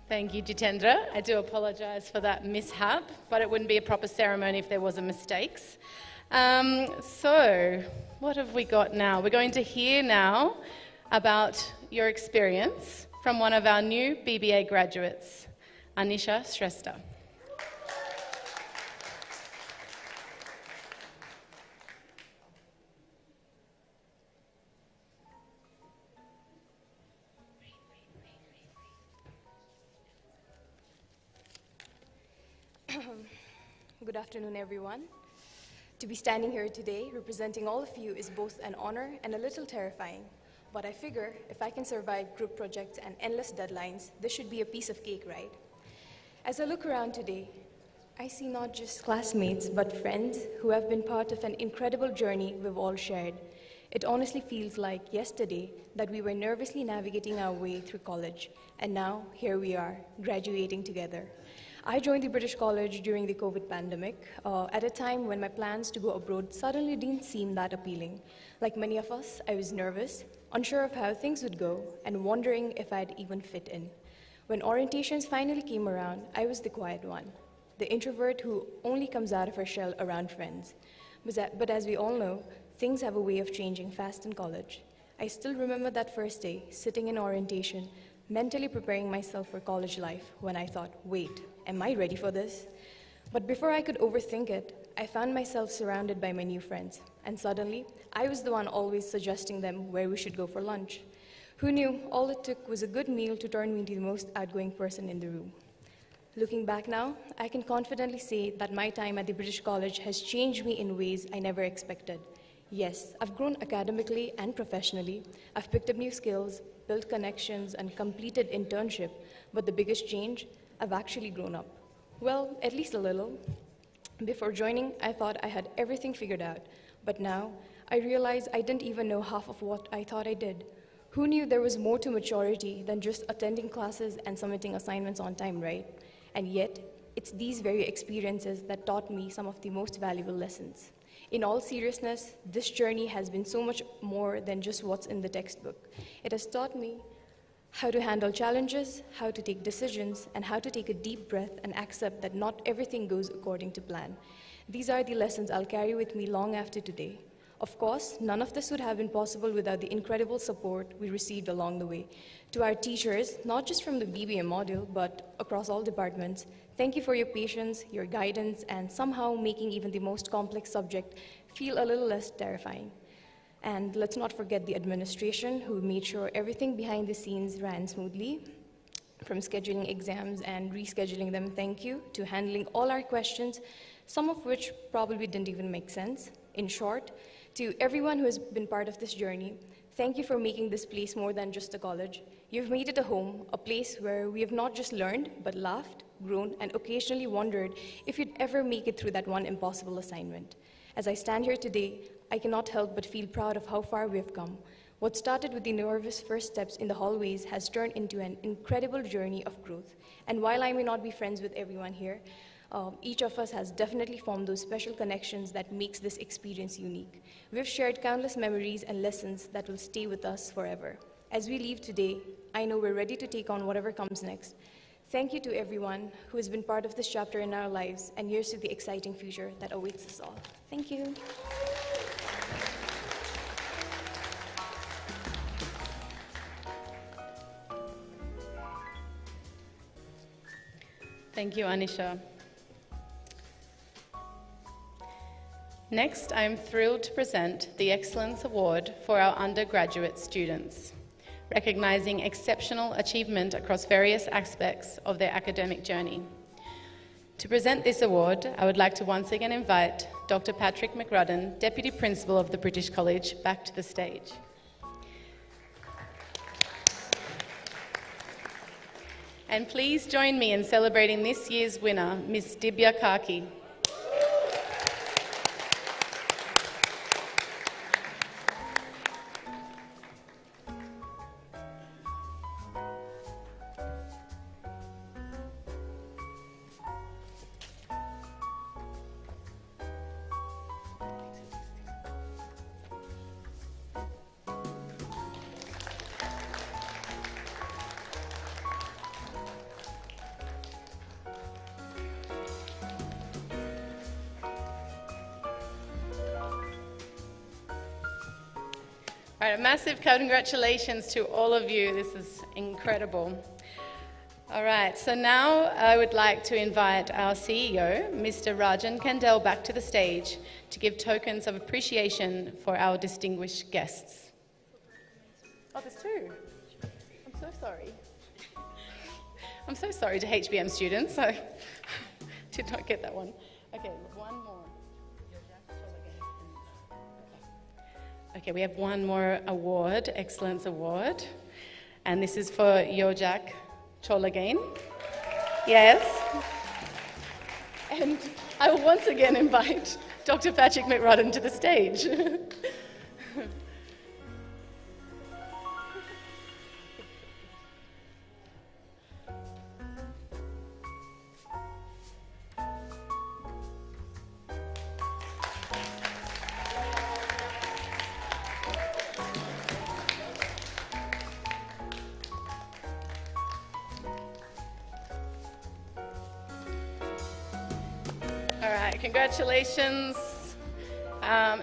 Thank you, Jitendra. I do apologise for that mishap, but it wouldn't be a proper ceremony if there wasn't mistakes. So, what have we got now? We're going to hear now about your experience from one of our new BBA graduates, Anisha Shrestha. Good afternoon, everyone. To be standing here today representing all of you is both an honor and a little terrifying. But I figure if I can survive group projects and endless deadlines, this should be a piece of cake, right? As I look around today, I see not just classmates, but friends who have been part of an incredible journey we've all shared. It honestly feels like yesterday that we were nervously navigating our way through college, and now here we are, graduating together. I joined the British College during the COVID pandemic, at a time when my plans to go abroad suddenly didn't seem that appealing. Like many of us, I was nervous, unsure of how things would go, and wondering if I'd even fit in. When orientations finally came around, I was the quiet one, the introvert who only comes out of her shell around friends. But as we all know, things have a way of changing fast in college. I still remember that first day, sitting in orientation, mentally preparing myself for college life when I thought, wait, am I ready for this? But before I could overthink it, I found myself surrounded by my new friends, and suddenly, I was the one always suggesting them where we should go for lunch. Who knew all it took was a good meal to turn me into the most outgoing person in the room? Looking back now, I can confidently say that my time at the British College has changed me in ways I never expected. Yes, I've grown academically and professionally. I've picked up new skills, built connections, and completed internship. But the biggest change, I've actually grown up. Well, at least a little. Before joining, I thought I had everything figured out. But now, I realize I didn't even know half of what I thought I did. Who knew there was more to maturity than just attending classes and submitting assignments on time, right? And yet, it's these very experiences that taught me some of the most valuable lessons. In all seriousness, this journey has been so much more than just what's in the textbook. It has taught me how to handle challenges, how to take decisions, and how to take a deep breath and accept that not everything goes according to plan. These are the lessons I'll carry with me long after today. Of course, none of this would have been possible without the incredible support we received along the way. To our teachers, not just from the BBA module, but across all departments, thank you for your patience, your guidance, and somehow making even the most complex subject feel a little less terrifying. And let's not forget the administration, who made sure everything behind the scenes ran smoothly. From scheduling exams and rescheduling them, thank you, to handling all our questions, some of which probably didn't even make sense. In short, to everyone who has been part of this journey, thank you for making this place more than just a college. You've made it a home, a place where we have not just learned, but laughed, grown, and occasionally wondered if you'd ever make it through that one impossible assignment. As I stand here today, I cannot help but feel proud of how far we have come. What started with the nervous first steps in the hallways has turned into an incredible journey of growth. And while I may not be friends with everyone here, each of us has definitely formed those special connections that makes this experience unique. We've shared countless memories and lessons that will stay with us forever. As we leave today, I know we're ready to take on whatever comes next. Thank you to everyone who has been part of this chapter in our lives, and here's to the exciting future that awaits us all. Thank you. Thank you, Anisha. Next, I am thrilled to present the Excellence Award for our undergraduate students, recognizing exceptional achievement across various aspects of their academic journey. To present this award, I would like to once again invite Dr. Patrick McRudden, Deputy Principal of the British College, back to the stage. And please join me in celebrating this year's winner, Ms. Dibya Kaki. All right, a massive congratulations to all of you. This is incredible. All right, so now I would like to invite our CEO, Mr. Rajan Kandel, back to the stage to give tokens of appreciation for our distinguished guests. Oh, there's two. I'm so sorry. I'm so sorry to HBM students. I did not get that one. Okay, one more. Okay, we have one more award, Excellence Award, and this is for Yojak Cholagain. Yes. And I will once again invite Dr. Patrick McRudden to the stage. All right, congratulations.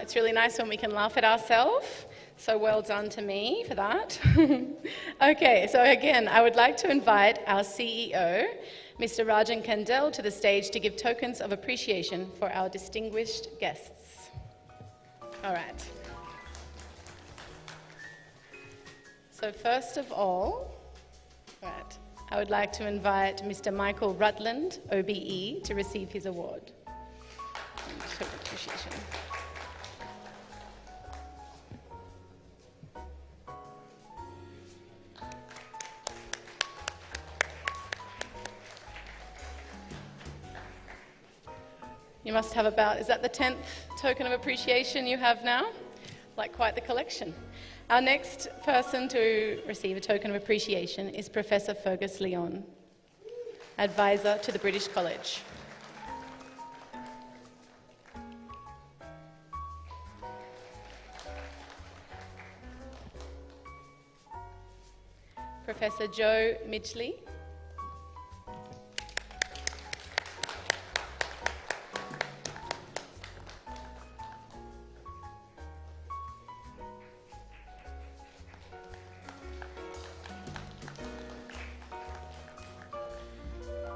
It's really nice when we can laugh at ourselves. So well done to me for that. Okay, so again, I would like to invite our CEO, Mr. Rajan Kandel, to the stage to give tokens of appreciation for our distinguished guests. All right. So first of all, I would like to invite Mr. Michael Rutland, OBE, to receive his award. Show appreciation. You must have about, is that the 10th token of appreciation you have now? Like quite the collection. Our next person to receive a token of appreciation is Professor Fergus Leon, advisor to the British College. Professor Joe Midgley.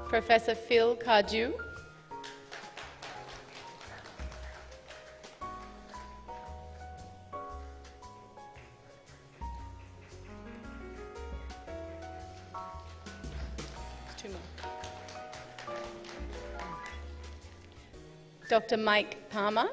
Professor Phil Cardew. Two more. Dr. Mike Palmer.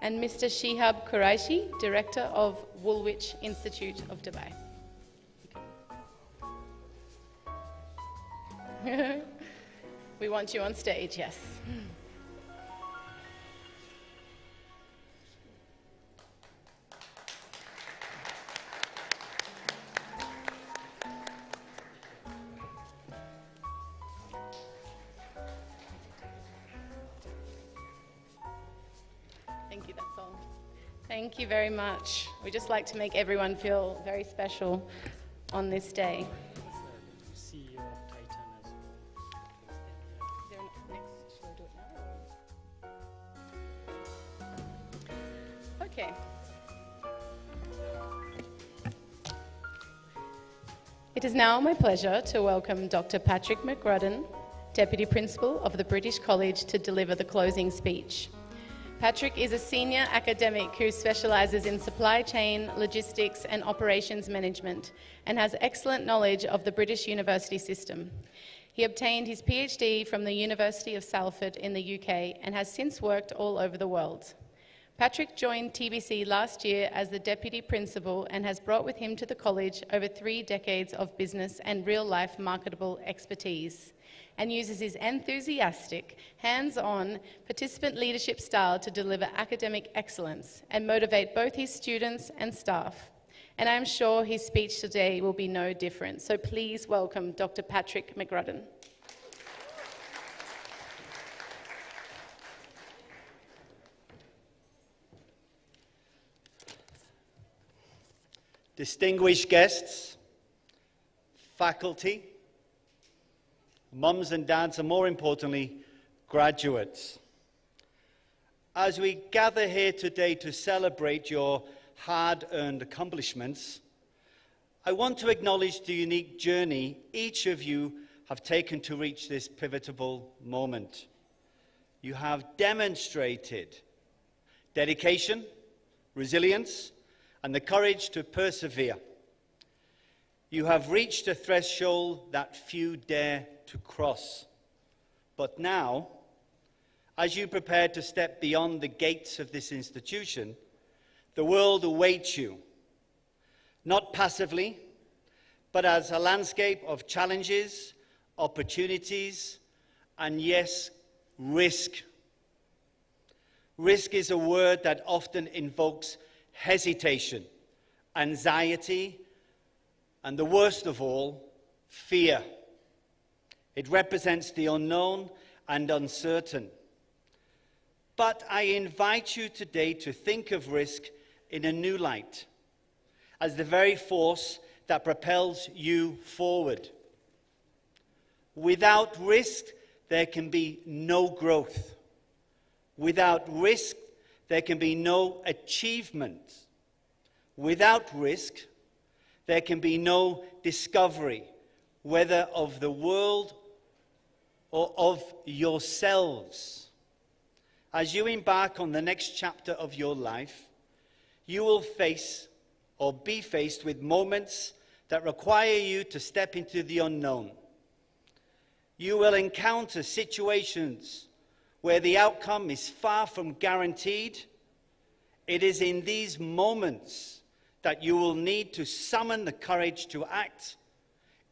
And Mr. Shihab Qureshi, Director of Woolwich Institute of Dubai. We want you on stage, yes. Thank you, that's all. Thank you very much. We just like to make everyone feel very special on this day. CEO of Titan as well. Is there a next? Shall I do it now? Okay. It is now my pleasure to welcome Dr. Patrick McRudden, Deputy Principal of the British College, to deliver the closing speech. Patrick is a senior academic who specialises in supply chain, logistics and operations management and has excellent knowledge of the British university system. He obtained his PhD from the University of Salford in the UK and has since worked all over the world. Patrick joined TBC last year as the Deputy Principal and has brought with him to the college over 3 decades of business and real-life marketable expertise, and uses his enthusiastic, hands-on, participant leadership style to deliver academic excellence and motivate both his students and staff. And I'm sure his speech today will be no different. So please welcome Dr. Patrick McRudden. Distinguished guests, faculty, mums and dads, and more importantly, graduates. As we gather here today to celebrate your hard-earned accomplishments, I want to acknowledge the unique journey each of you have taken to reach this pivotal moment. You have demonstrated dedication, resilience, and the courage to persevere. You have reached a threshold that few dare to cross. But now, as you prepare to step beyond the gates of this institution, the world awaits you, not passively, but as a landscape of challenges, opportunities, and yes, risk. Risk is a word that often invokes hesitation, anxiety, and the worst of all, fear. It represents the unknown and uncertain. But I invite you today to think of risk in a new light, as the very force that propels you forward. Without risk, there can be no growth. Without risk, there can be no achievement. Without risk, there can be no discovery, whether of the world or of yourselves. As you embark on the next chapter of your life, you will face or be faced with moments that require you to step into the unknown. You will encounter situations where the outcome is far from guaranteed. It is in these moments that you will need to summon the courage to act,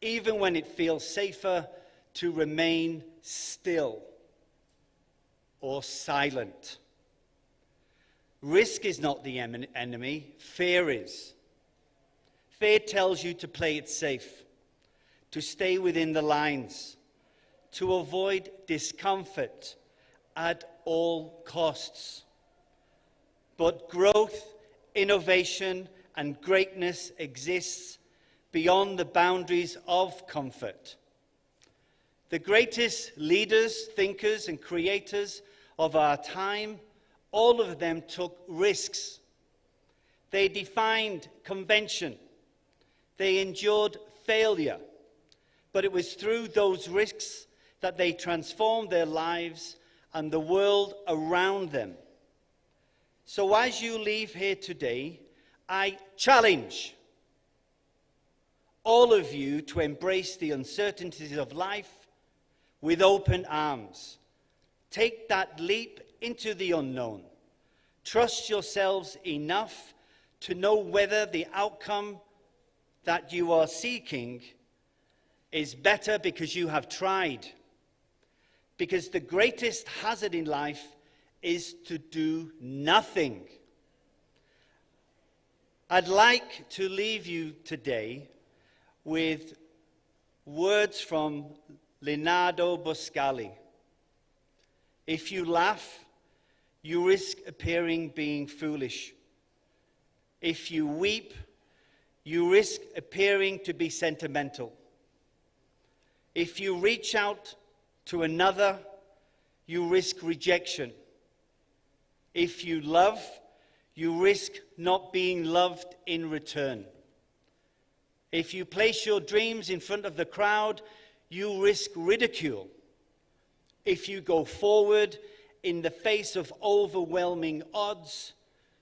even when it feels safer to remain still or silent. Risk is not the enemy, fear is. Fear tells you to play it safe, to stay within the lines, to avoid discomfort at all costs. But growth, innovation, and greatness exists beyond the boundaries of comfort. The greatest leaders, thinkers, and creators of our time, all of them took risks. They defined convention. They endured failure. But it was through those risks that they transformed their lives and the world around them. So as you leave here today, I challenge all of you to embrace the uncertainties of life with open arms. Take that leap into the unknown. Trust yourselves enough to know whether the outcome that you are seeking is better because you have tried. Because the greatest hazard in life is to do nothing. I'd like to leave you today with words from Leonardo Boscali. If you laugh, you risk appearing being foolish. If you weep, you risk appearing to be sentimental. If you reach out to another, you risk rejection. If you love, you risk not being loved in return. If you place your dreams in front of the crowd, you risk ridicule. If you go forward in the face of overwhelming odds,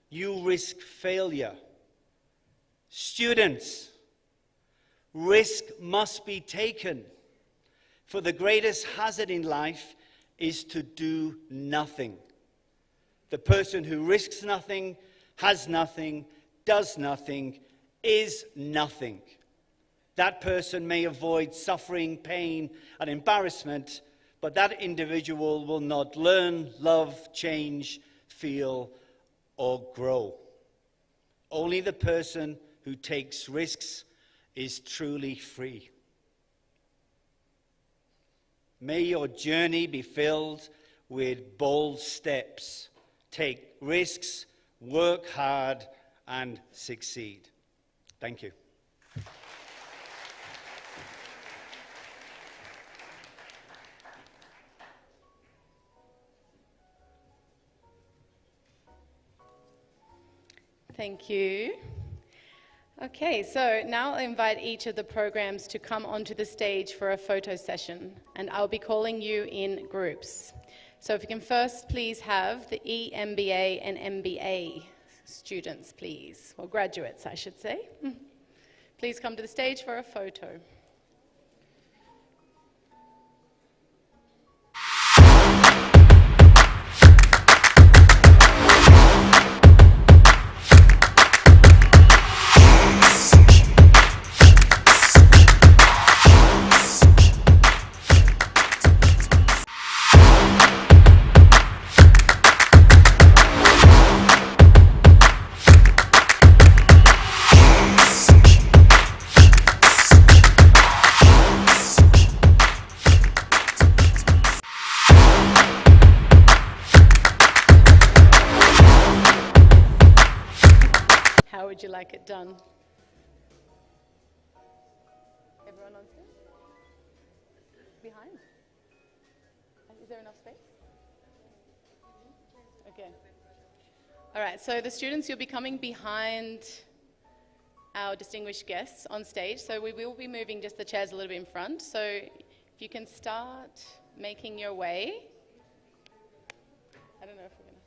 you risk failure. Students, risk must be taken, for the greatest hazard in life is to do nothing. The person who risks nothing, has nothing, does nothing, is nothing. That person may avoid suffering, pain, and embarrassment, but that individual will not learn, love, change, feel, or grow. Only the person who takes risks is truly free. May your journey be filled with bold steps. Take risks, work hard, and succeed. Thank you. Thank you. Okay, so now I'll invite each of the programs to come onto the stage for a photo session, and I'll be calling you in groups. So if you can first please have the EMBA and MBA students, please, or graduates, I should say. Please come to the stage for a photo. How would you like it done? Everyone on stage? Behind? Is there enough space? Okay. All right, so the students, you'll be coming behind our distinguished guests on stage. So we will be moving just the chairs a little bit in front. So if you can start making your way. I don't know if we're going to.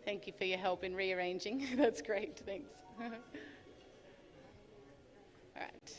Thank you for your help in rearranging. That's great, thanks. All right.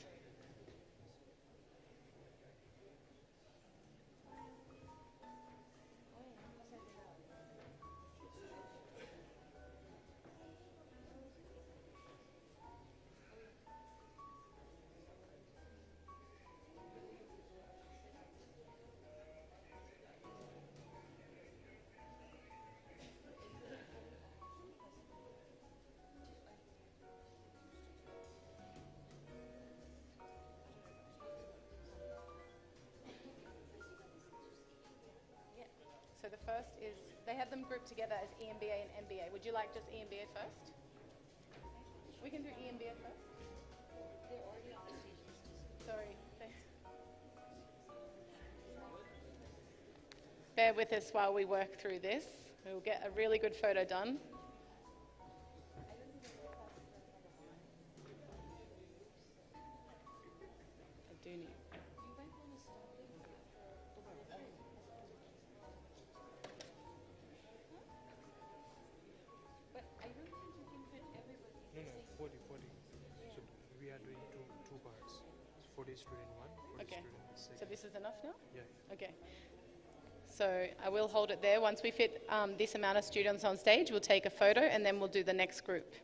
So the first is, they have them grouped together as EMBA and MBA. Would you like just EMBA first? We can do E and B at first. They're already on the stage. Sorry. Bear with us while we work through this. We'll get a really good photo done. I do need. But I don't think you can fit everybody. No, 40. So we are doing two parts. 40 student 1, 40 Okay. student 6. So this is enough now? Yeah. Okay. So I will hold it there. Once we fit this amount of students on stage, we'll take a photo and then we'll do the next group.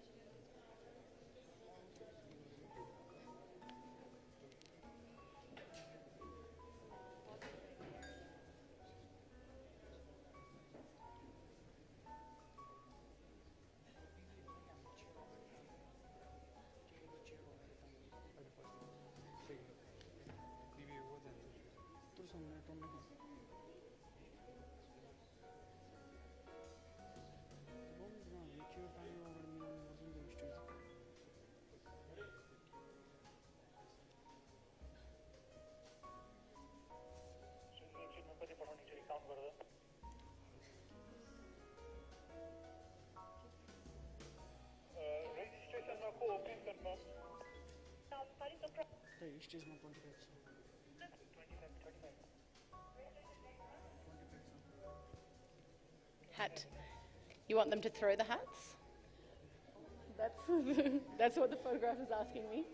Hat. You want them to throw the hats? That's what the photograph is asking me.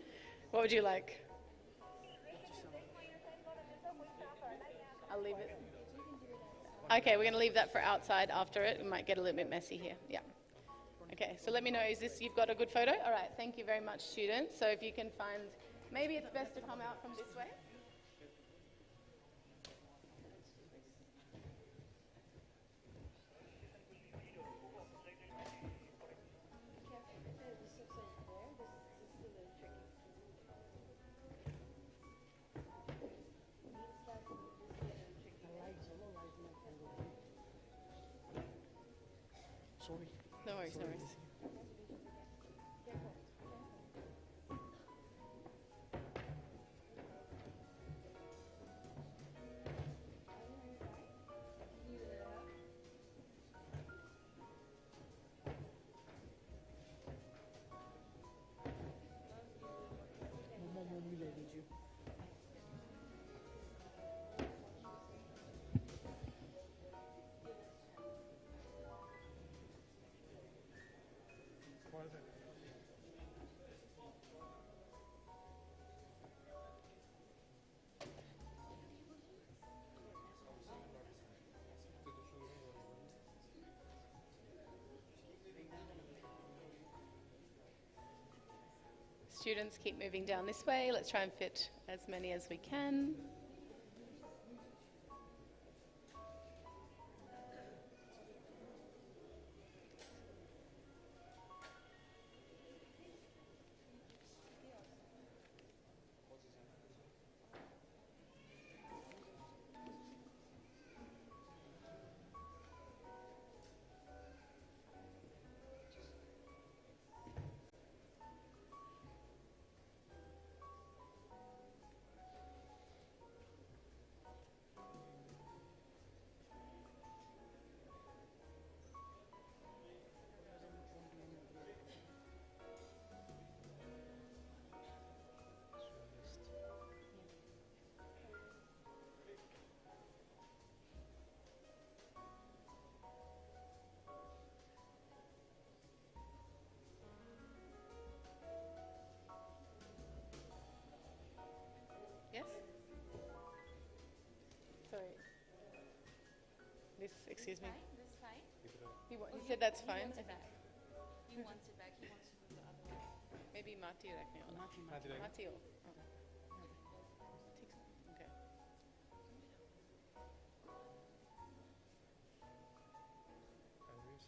What would you like? I'll leave it. Okay, we're going to leave that for outside after it. It might get a little bit messy here. Yeah. Okay, so let me know, you've got a good photo? All right, thank you very much, students. So if you can find, maybe it's best to come out from this way. No worries, no worries. Students, keep moving down this way. Let's try and fit as many as we can. Yes? Sorry. This, excuse me. This fine? He said that's fine. He wants it back. He wants it back. He wants to go the other way. Maybe Mati रखने वाला. Mati हो. ठीक है. Okay.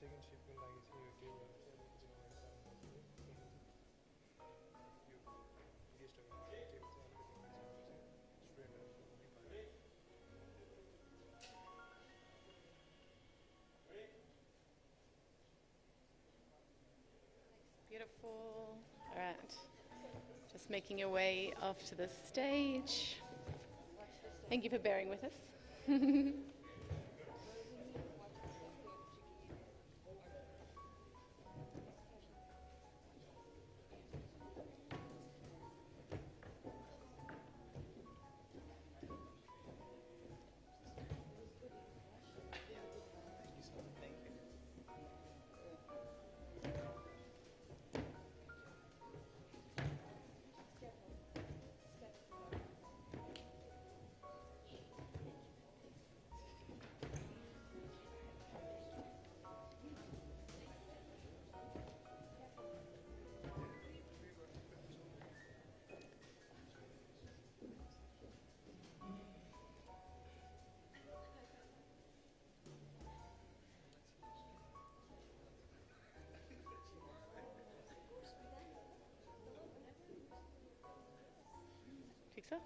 Second shift will like Beautiful. Just making your way off to the stage. Thank you for bearing with us. Fixer?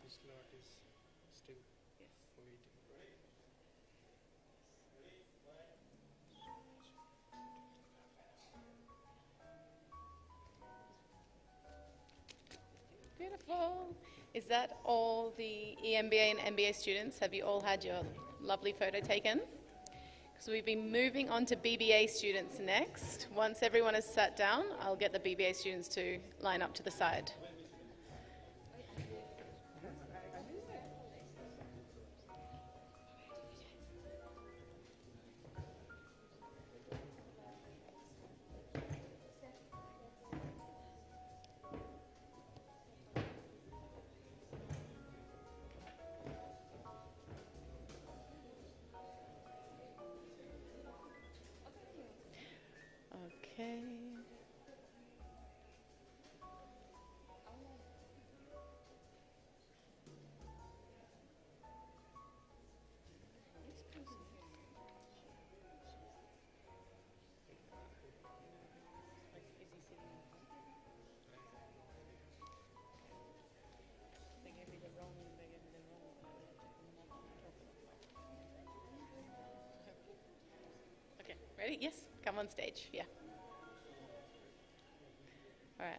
This lot is still waiting. Beautiful. Is that all the EMBA and MBA students? Have you all had your lovely photo taken? Because we've been moving on to BBA students next. Once everyone has sat down, I'll get the BBA students to line up to the side. Okay. Okay, ready? Yes, come on stage. Yeah. All right.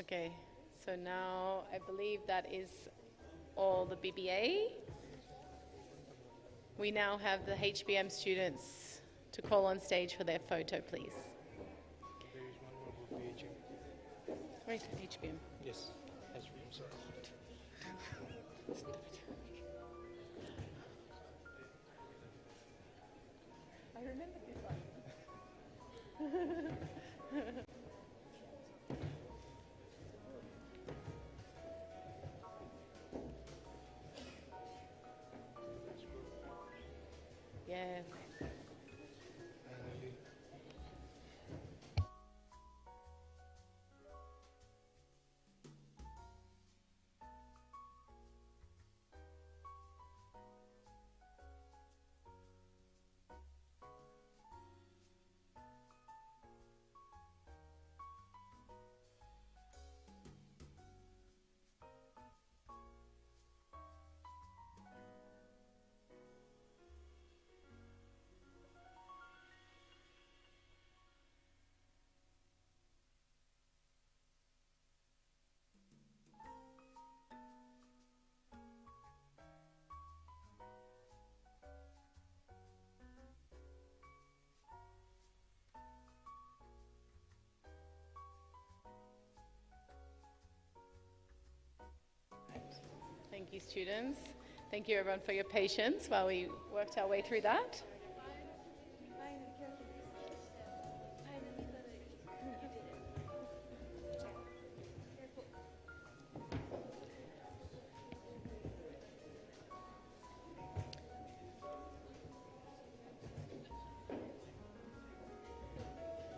Okay, so now I believe that is all the BBA. We now have the HBM students to call on stage for their photo, please. There is one more BBA. Where's HBM? Yes, HBM. So I remember this one. Yes. Thank you, students. Thank you, everyone, for your patience while we worked our way through that.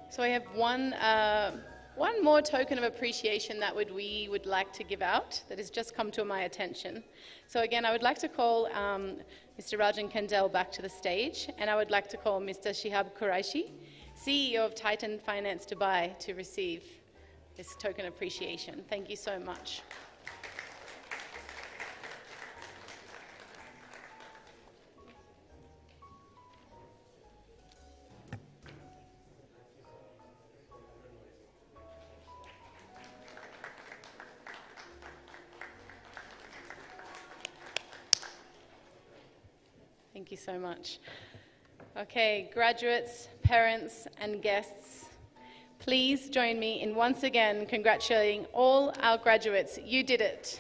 So I have one more token of appreciation that we would like to give out that has just come to my attention. So again, I would like to call Mr. Rajan Kandel back to the stage, and I would like to call Mr. Shihab Quraishi, CEO of Titan Finance Dubai, to receive this token of appreciation. Thank you so much. Thank you so much. Okay, graduates, parents, and guests, please join me in once again congratulating all our graduates. You did it.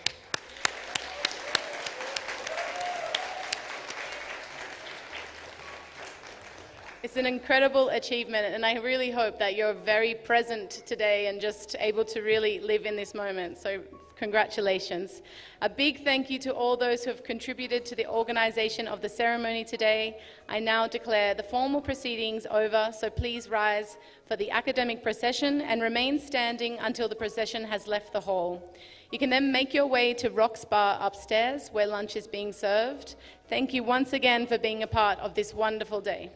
It's an incredible achievement, and I really hope that you're very present today and just able to really live in this moment. So congratulations. A big thank you to all those who have contributed to the organization of the ceremony today. I now declare the formal proceedings over, so please rise for the academic procession and remain standing until the procession has left the hall. You can then make your way to Rock's Bar upstairs, where lunch is being served. Thank you once again for being a part of this wonderful day.